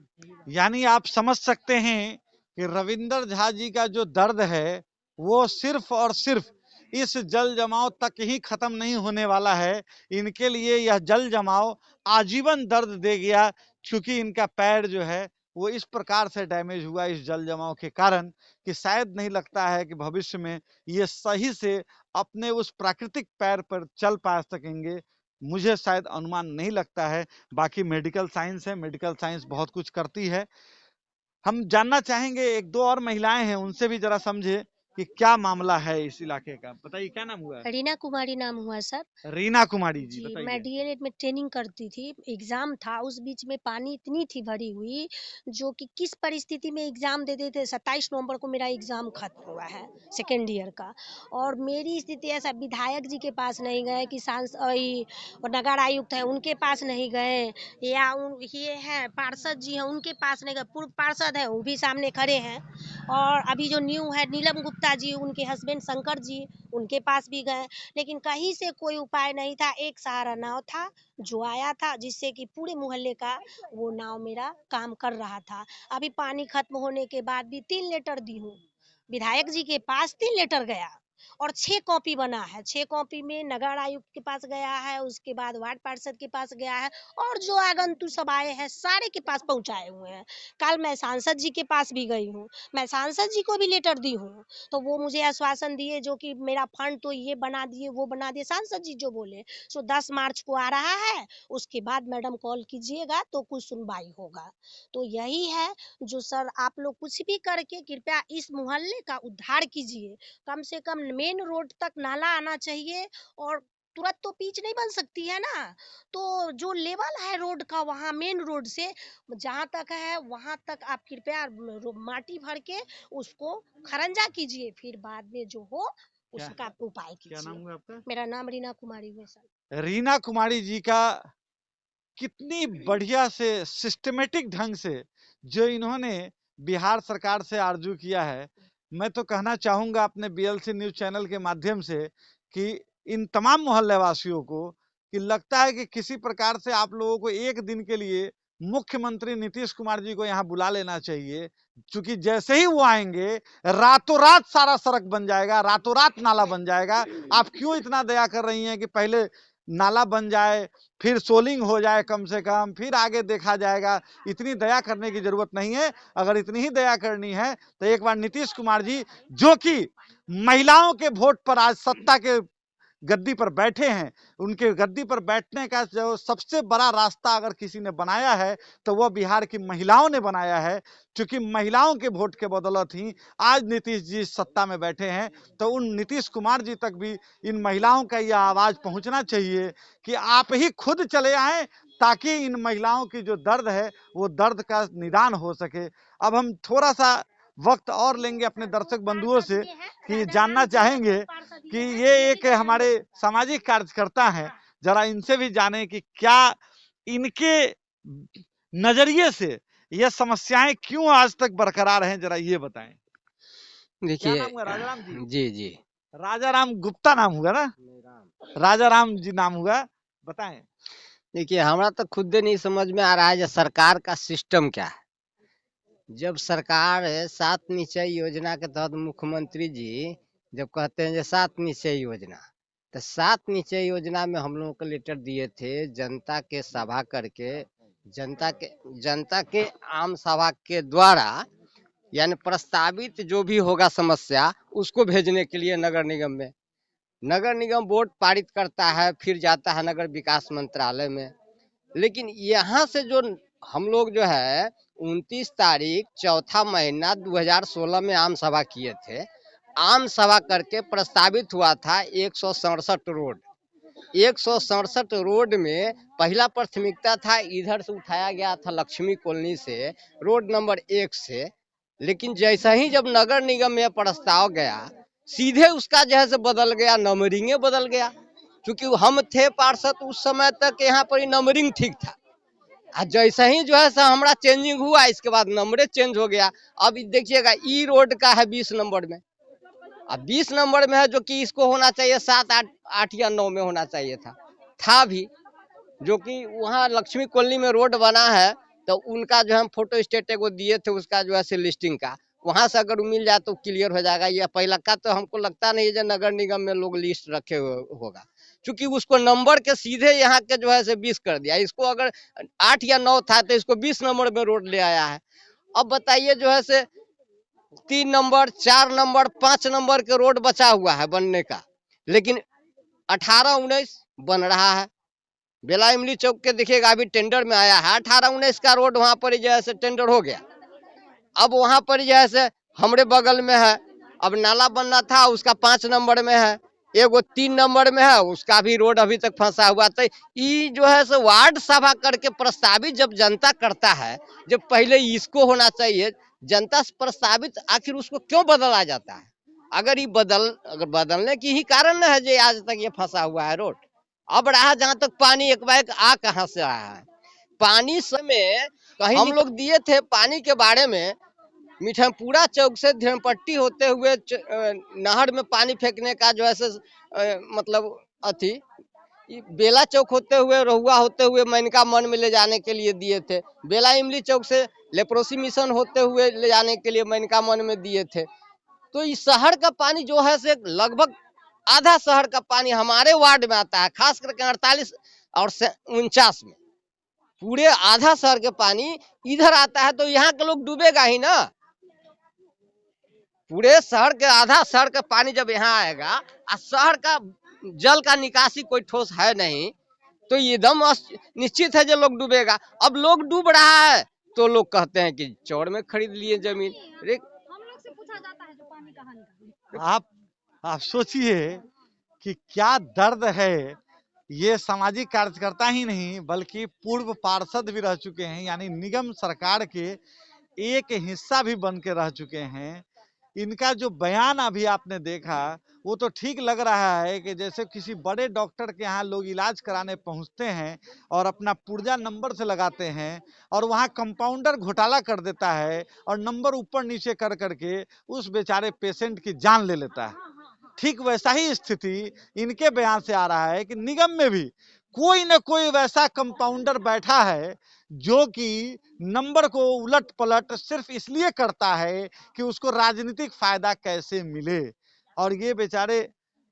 यानी आप समझ सकते हैं कि रविंदर झा जी का जो दर्द है वो सिर्फ और सिर्फ इस जल जमाव तक ही खत्म नहीं होने वाला है। इनके लिए यह जल जमाव आजीवन दर्द दे गया, क्योंकि इनका पैर जो है वो इस प्रकार से डैमेज हुआ इस जल जमाव के कारण कि शायद नहीं लगता है कि भविष्य में ये सही से अपने उस प्राकृतिक पैर पर चल पा सकेंगे। मुझे शायद अनुमान नहीं लगता है, बाकी मेडिकल साइंस है, मेडिकल साइंस बहुत कुछ करती है। हम जानना चाहेंगे, 1-2 और महिलाएं हैं, उनसे भी जरा समझे कि क्या मामला है इस इलाके का। बताइए क्या नाम हुआ? रीना कुमारी नाम हुआ सर। रीना कुमारी जी, जी, मैं बताइए। डीएलएड में ट्रेनिंग करती थी, एग्जाम था, उस बीच में पानी इतनी थी भरी हुई, जो कि किस परिस्थिति में एग्जाम देते थे। 27 नवंबर को मेरा एग्जाम खत्म हुआ है सेकेंड ईयर का, और मेरी स्थिति ऐसा, विधायक जी के पास नहीं गए, कि और नगर आयुक्त है उनके पास नहीं गए, या ये है पार्षद जी हैं उनके पास नहीं गए, पूर्व पार्षद है वो भी सामने खड़े हैं, और अभी जो न्यू है नीलम गुप्ता जी, उनके हस्बैंड शंकर जी, उनके पास भी गए, लेकिन कहीं से कोई उपाय नहीं था। एक सहारा नाव था जो आया था, जिससे कि पूरे मोहल्ले का वो नाव मेरा काम कर रहा था। अभी पानी खत्म होने के बाद भी 3 लेटर दी हूँ विधायक जी के पास, 3 लेटर गया, और 6 कॉपी बना है। 6 कॉपी में नगर आयुक्त के पास गया है, उसके बाद वार्ड पार्षद के पास गया है, और जो आगंतुक सब आए हैं सारे के पास पहुंचाए हुए हैं। कल मैं सांसद जी के पास भी गई हूँ, मैं सांसद जी को भी लेटर दी हूँ, तो वो मुझे आश्वासन दिए जो कि मेरा फंड तो ये बना दिए वो बना दिए, सांसद जी जो बोले। सो 10 मार्च को आ रहा है, उसके बाद मैडम कॉल कीजिएगा तो कुछ सुनवाई होगा। तो यही है जो सर आप लोग कुछ भी करके कृपया इस मोहल्ले का उद्धार कीजिए। कम से कम मेन रोड तक नाला आना चाहिए, और तुरंत तो पिच नहीं बन सकती है ना, तो जो लेवल है रोड का वहाँ मेन रोड से जहाँ तक है वहाँ तक आप कृपया माटी भर के उसको खरंजा कीजिए, फिर बाद में जो हो उसका उपाय क्या नाम कीजिए। हुआ आपका? मेरा नाम रीना कुमारी है सर। रीना कुमारी जी का कितनी बढ़िया से सिस्टमेटिक ढंग से जो इन्होंने बिहार सरकार से आरजू किया है, मैं तो कहना चाहूँगा अपने बीएलसी न्यूज़ चैनल के माध्यम से कि इन तमाम मोहल्ले वासियों को कि लगता है कि किसी प्रकार से आप लोगों को एक दिन के लिए मुख्यमंत्री नीतीश कुमार जी को यहाँ बुला लेना चाहिए, क्योंकि जैसे ही वो आएंगे रातों रात सारा सड़क बन जाएगा, रातों रात नाला बन जाएगा। आप क्यों इतना दया कर रही हैं कि पहले नाला बन जाए, फिर सोलिंग हो जाए कम से कम, फिर आगे देखा जाएगा। इतनी दया करने की जरूरत नहीं है। अगर इतनी ही दया करनी है तो एक बार नीतीश कुमार जी, जो कि महिलाओं के वोट पर आज सत्ता के गद्दी पर बैठे हैं, उनके गद्दी पर बैठने का जो सबसे बड़ा रास्ता अगर किसी ने बनाया है तो वह बिहार की महिलाओं ने बनाया है, क्योंकि महिलाओं के वोट के बदौलत ही आज नीतीश जी सत्ता में बैठे हैं। तो उन नीतीश कुमार जी तक भी इन महिलाओं का यह आवाज पहुंचना चाहिए कि आप ही खुद चले आए, ताकि इन महिलाओं की जो दर्द है वो दर्द का निदान हो सके। अब हम थोड़ा सा वक्त और लेंगे अपने दर्शक बंधुओं से कि जानना चाहेंगे कि ये एक हमारे सामाजिक कार्यकर्ता हैं, जरा इनसे भी जाने कि क्या इनके नजरिए से ये समस्याएं क्यों आज तक बरकरार हैं, जरा ये बताएं। क्या देखिए नाम हुआ? राजाराम जी? जी जी राजाराम गुप्ता नाम हुआ ना? राजाराम जी नाम हुआ, बताएं। देखिए हमारा तो खुद नहीं समझ में आ रहा है जो सरकार का सिस्टम क्या है। जब सरकार 7 निश्चय योजना के तहत मुख्यमंत्री जी जब कहते हैं जो 7 निश्चय योजना, तो 7 निश्चय योजना में हम लोगों को लेटर दिए थे जनता के सभा करके, जनता के आम सभा के द्वारा, यानी प्रस्तावित जो भी होगा समस्या उसको भेजने के लिए नगर निगम में। नगर निगम बोर्ड पारित करता है, फिर जाता है नगर विकास मंत्रालय में। लेकिन यहाँ से जो हम लोग जो है 29 तारीख चौथा महीना 2016 में आम सभा किए थे। आम सभा करके प्रस्तावित हुआ था 167 रोड। 167 रोड में पहला प्राथमिकता था, इधर से उठाया गया था लक्ष्मी कॉलोनी से, रोड नंबर 1 से। लेकिन जैसा ही जब नगर निगम में प्रस्ताव गया, सीधे उसका जो है से बदल गया, नंबरिंग बदल गया। क्योंकि हम थे पार्षद उस समय तक यहाँ पर नंबरिंग ठीक था, जैसा ही जो है हमारा चेंजिंग हुआ, इसके बाद नंबर चेंज हो गया। अब देखिएगा ई रोड का है 20 नंबर में, अब 20 नंबर में है, जो कि इसको होना चाहिए 7, 8 या 9 में होना चाहिए था भी, जो कि वहाँ लक्ष्मी कॉलोनी में रोड बना है। तो उनका जो हम फोटो स्टेट को दिए थे उसका जो है लिस्टिंग का, वहां से अगर मिल जाए तो क्लियर हो जाएगा। ये पहला का तो हमको लगता नहीं है जो नगर निगम में लोग लिस्ट रखे होगा, क्योंकि उसको नंबर के सीधे यहाँ के जो है 20 कर दिया। इसको अगर 8 या 9 था तो इसको 20 नंबर में रोड ले आया है। अब बताइए जो है 3 नंबर, 4 नंबर, 5 नंबर के रोड बचा हुआ है बनने का, लेकिन 18-19 बन रहा है। बेला इमली चौक के देखिएगा अभी टेंडर में आया है, 18-19 का रोड वहां पर जो है टेंडर हो गया। अब वहां पर जो है हमरे बगल में है, अब नाला बनना था उसका 5 नंबर में है, एगो 3 नंबर में है, उसका भी रोड अभी तक फंसा हुआ। तो ये जो है वार्ड सभा करके प्रस्तावित जब जनता करता है, जब पहले इसको होना चाहिए जनता से प्रस्तावित, आखिर उसको क्यों बदला जाता है? अगर ये बदलने की ही कारण न है जो आज तक ये फंसा हुआ है रोड। अब रहा जहां तक पानी, एक बार आ कहां से आया है पानी समय कहीं हम लोग दिए थे पानी के बारे में। मिठनपुरा चौक से धेनपट्टी होते हुए नहर में पानी फेंकने का जो है मतलब अथी, बेला चौक होते हुए, रहुआ होते हुए मैनका मन में ले जाने के लिए दिए थे। बेला इमली चौक से लेप्रोसी मिशन होते हुए ले जाने के लिए मैनका मन में दिए थे। तो इस शहर का पानी जो है से लगभग आधा शहर का पानी हमारे वार्ड में आता है, खास करके 48 और 49 में पूरे आधा शहर के पानी इधर आता है, तो यहाँ के लोग डूबेगा ही ना। पूरे शहर के आधा शहर का पानी जब यहाँ आएगा और शहर का जल का निकासी कोई ठोस है नहीं, तो एकदम निश्चित है जो लोग डूबेगा। अब लोग डूब रहा है तो लोग कहते हैं कि चौड़ में खरीद लिए जमीन। हम लोग से पूछा जाता है जो पानी कहाँ निकला। आप सोचिए कि क्या दर्द है। ये सामाजिक कार्यकर्ता ही नहीं बल्कि पूर्व पार्षद भी रह चुके हैं, यानी निगम सरकार के एक हिस्सा भी बन के रह चुके हैं। इनका जो बयान अभी आपने देखा वो तो ठीक लग रहा है कि जैसे किसी बड़े डॉक्टर के यहाँ लोग इलाज कराने पहुंचते हैं और अपना पुर्जा नंबर से लगाते हैं और वहाँ कंपाउंडर घोटाला कर देता है और नंबर ऊपर नीचे कर करके उस बेचारे पेशेंट की जान ले लेता है। ठीक वैसा ही स्थिति इनके बयान से आ रहा है कि निगम में भी कोई न कोई वैसा कंपाउंडर बैठा है जो कि नंबर को उलट पलट सिर्फ इसलिए करता है कि उसको राजनीतिक फायदा कैसे मिले। और ये बेचारे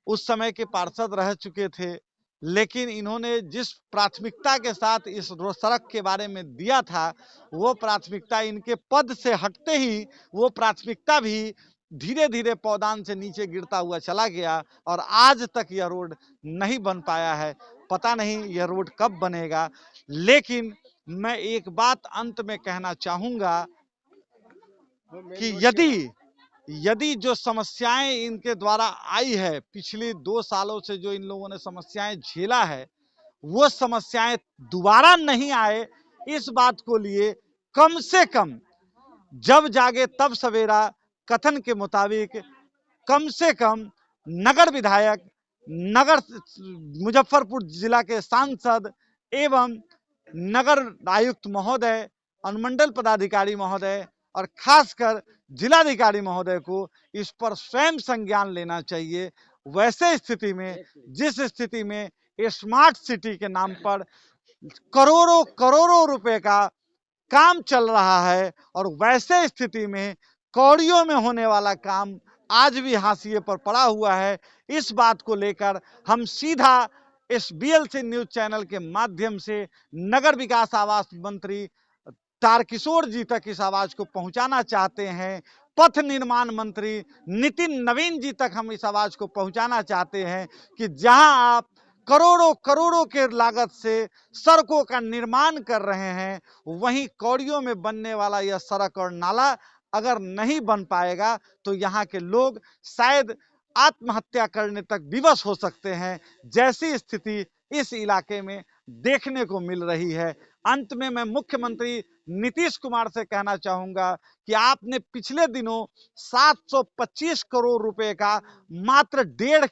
उस समय के पार्षद रह चुके थे, लेकिन इन्होंने जिस प्राथमिकता के साथ इस सड़क के बारे में दिया था वो प्राथमिकता इनके पद से हटते ही वो प्राथमिकता भी धीरे धीरे पौधान से नीचे गिरता हुआ चला गया और आज तक यह रोड नहीं बन पाया है। पता नहीं यह रोड कब बनेगा। लेकिन मैं एक बात अंत में कहना चाहूंगा कि यदि जो समस्याएं इनके द्वारा आई है, पिछले 2 सालों से जो इन लोगों ने समस्याएं झेला है, वो समस्याएं दोबारा नहीं आए, इस बात को लिए कम से कम जब जागे तब सवेरा कथन के मुताबिक कम से कम नगर विधायक, नगर मुजफ्फरपुर जिला के सांसद एवं नगर आयुक्त महोदय, अनुमंडल पदाधिकारी महोदय और खासकर जिलाधिकारी महोदय को इस पर स्वयं संज्ञान लेना चाहिए। वैसे स्थिति में, जिस स्थिति में स्मार्ट सिटी के नाम पर करोड़ों करोड़ों रुपए का काम चल रहा है और वैसे स्थिति में कौड़ियों में होने वाला काम आज भी हाशिए पर पड़ा हुआ है। इस बात को लेकर हम सीधा इस BLC न्यूज चैनल के माध्यम से नगर विकास आवास मंत्री तारकिशोर जी तक इस आवाज को पहुंचाना चाहते हैं। पथ निर्माण मंत्री नितिन नवीन जी तक हम इस आवाज को पहुंचाना चाहते हैं कि जहां आप करोड़ों करोड़ों के लागत से सड़कों का निर्माण कर रहे हैं, वहीं कौड़ियों में बनने वाला यह सड़क और नाला अगर नहीं बन पाएगा तो यहाँ के लोग शायद आत्महत्या करने तक विवश हो सकते हैं, जैसी स्थिति इस इलाके में देखने को मिल रही है। अंत में मैं मुख्यमंत्री नीतीश कुमार से कहना चाहूंगा कि आपने पिछले दिनों 725 करोड़ रुपए का मात्र 1.5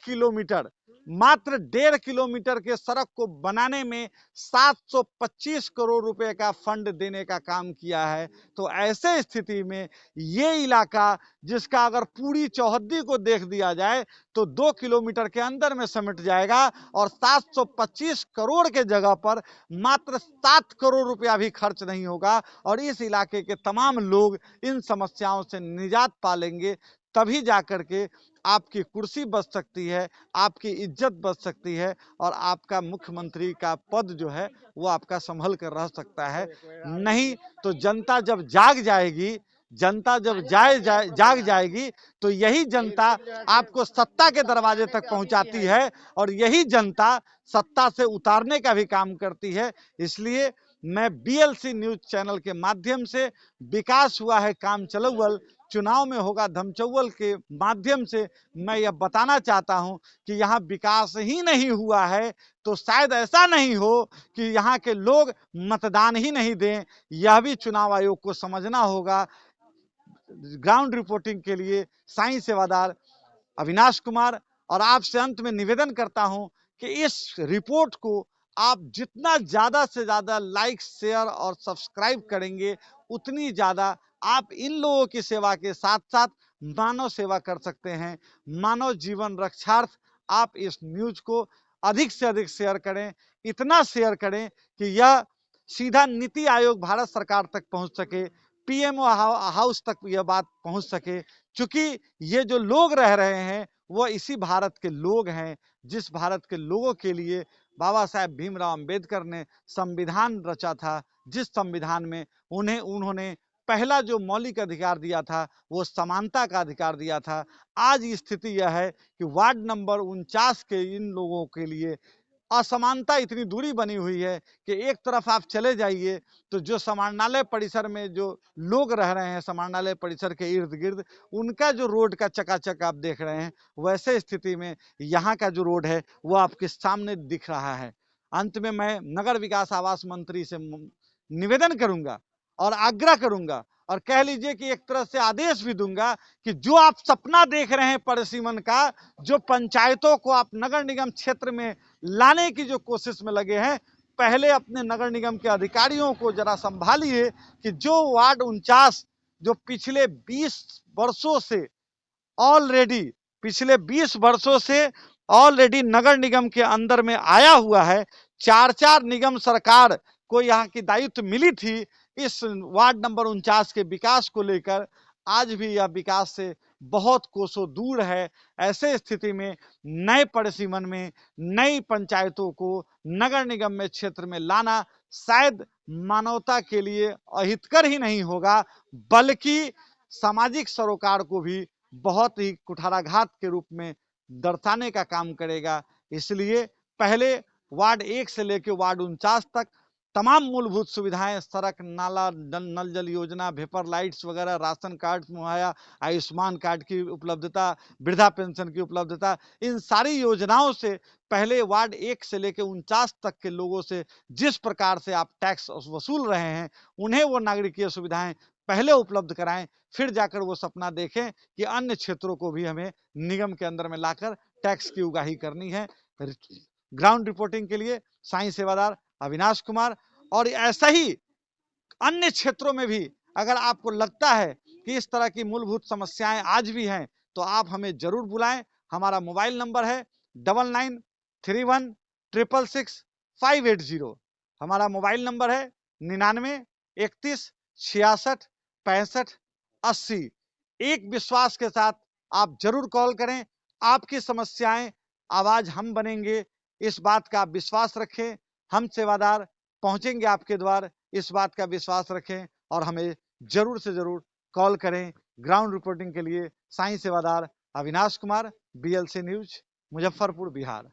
किलोमीटर के सड़क को बनाने में 725 करोड़ रुपए का फंड देने का काम किया है। तो ऐसे स्थिति में ये इलाका, जिसका अगर पूरी चौहद्दी को देख दिया जाए तो 2 किलोमीटर के अंदर में समिट जाएगा और 725 करोड़ के जगह पर मात्र 7 करोड़ रुपया भी खर्च नहीं होगा और इस इलाके के तमाम लोग इन समस्याओं से निजात पालेंगे। तभी जाकर के आपकी कुर्सी बच सकती है, आपकी इज्जत बच सकती है और आपका मुख्यमंत्री का पद जो है वो आपका संभल कर रह सकता है। नहीं तो जनता जब जाग जाएगी, जनता जब जाग जाएगी तो यही जनता आपको सत्ता के दरवाजे तक पहुंचाती है और यही जनता सत्ता से उतारने का भी काम करती है। इसलिए मैं BLC न्यूज चैनल के माध्यम से विकास हुआ है काम चलौवल, चुनाव में होगा धमचौवल के माध्यम से मैं यह बताना चाहता हूं कि यहाँ विकास ही नहीं हुआ है तो शायद ऐसा नहीं हो कि यहाँ के लोग मतदान ही नहीं दें। यह भी चुनाव आयोग को समझना होगा। ग्राउंड रिपोर्टिंग के लिए साईं सेवादार अविनाश कुमार, और आपसे अंत में निवेदन करता हूं कि इस रिपोर्ट को आप जितना ज़्यादा से ज़्यादा लाइक, शेयर और सब्सक्राइब करेंगे उतनी ज़्यादा आप इन लोगों की सेवा के साथ साथ मानव सेवा कर सकते हैं। मानव जीवन रक्षार्थ आप इस न्यूज को अधिक से अधिक शेयर करें, इतना शेयर करें कि यह सीधा नीति आयोग भारत सरकार तक पहुंच सके। पीएमओ हाउस तक यह बात पहुंच सके, क्योंकि ये जो लोग रह रहे हैं वो इसी भारत के लोग हैं, जिस भारत के लोगों के लिए बाबा साहेब भीमराव अंबेडकर ने संविधान रचा था, जिस संविधान में उन्होंने पहला जो मौलिक अधिकार दिया था वो समानता का अधिकार दिया था। आज स्थिति यह है कि वार्ड नंबर 49 के इन लोगों के लिए असमानता इतनी दूरी बनी हुई है कि एक तरफ आप चले जाइए तो जो समाहरणालय परिसर में जो लोग रह रहे हैं, समाहरणालय परिसर के इर्द गिर्द, उनका जो रोड का चकाचक आप देख रहे हैं, वैसे स्थिति में यहाँ का जो रोड है वो आपके सामने दिख रहा है। अंत में मैं नगर विकास आवास मंत्री से निवेदन करूंगा और आग्रह करूंगा और कह लीजिए कि एक तरह से आदेश भी दूंगा कि जो आप सपना देख रहे हैं परिसीमन का, जो पंचायतों को आप नगर निगम क्षेत्र में लाने की जो कोशिश में लगे हैं, पहले अपने नगर निगम के अधिकारियों को जरा संभालिए कि जो वार्ड 49 जो पिछले 20 वर्षों से ऑलरेडी नगर निगम के अंदर में आया हुआ है। 4 निगम सरकार को यहाँ की दायित्व मिली थी इस वार्ड नंबर 49 के विकास को लेकर, आज भी यह विकास से बहुत कोसों दूर है। ऐसे स्थिति में नए परिसीमन में नई पंचायतों को नगर निगम में क्षेत्र में लाना शायद मानवता के लिए अहितकर ही नहीं होगा, बल्कि सामाजिक सरोकार को भी बहुत ही कुठाराघात के रूप में दर्शाने का काम करेगा। इसलिए पहले वार्ड 1 से लेकर वार्ड 49 तक तमाम मूलभूत सुविधाएं, सड़क, नाला, नल जल योजना, भेपर लाइट्स वगैरह, राशन कार्ड मुहैया, आयुष्मान कार्ड की उपलब्धता, वृद्धा पेंशन की उपलब्धता, इन सारी योजनाओं से पहले वार्ड 1 से लेकर 49 तक के लोगों से जिस प्रकार से आप टैक्स वसूल रहे हैं, उन्हें वो नागरिकीय सुविधाएं पहले उपलब्ध कराएं, फिर जाकर वो सपना देखें कि अन्य क्षेत्रों को भी हमें निगम के अंदर में लाकर टैक्स की उगाही करनी है। ग्राउंड रिपोर्टिंग के लिए साईं सेवादार अविनाश कुमार। और ऐसा ही अन्य क्षेत्रों में भी अगर आपको लगता है कि इस तरह की मूलभूत समस्याएं आज भी हैं, तो आप हमें जरूर बुलाएं। हमारा मोबाइल नंबर है 9931666580। हमारा मोबाइल नंबर है 9931666580। एक विश्वास के साथ आप जरूर कॉल करें। आपकी समस्याएं आवाज हम बनेंगे, इस बात का विश्वास रखें। हम सेवादार पहुंचेंगे आपके द्वार, इस बात का विश्वास रखें और हमें जरूर से जरूर कॉल करें। ग्राउंड रिपोर्टिंग के लिए साईं सेवादार अविनाश कुमार, BLC न्यूज, मुजफ्फरपुर, बिहार।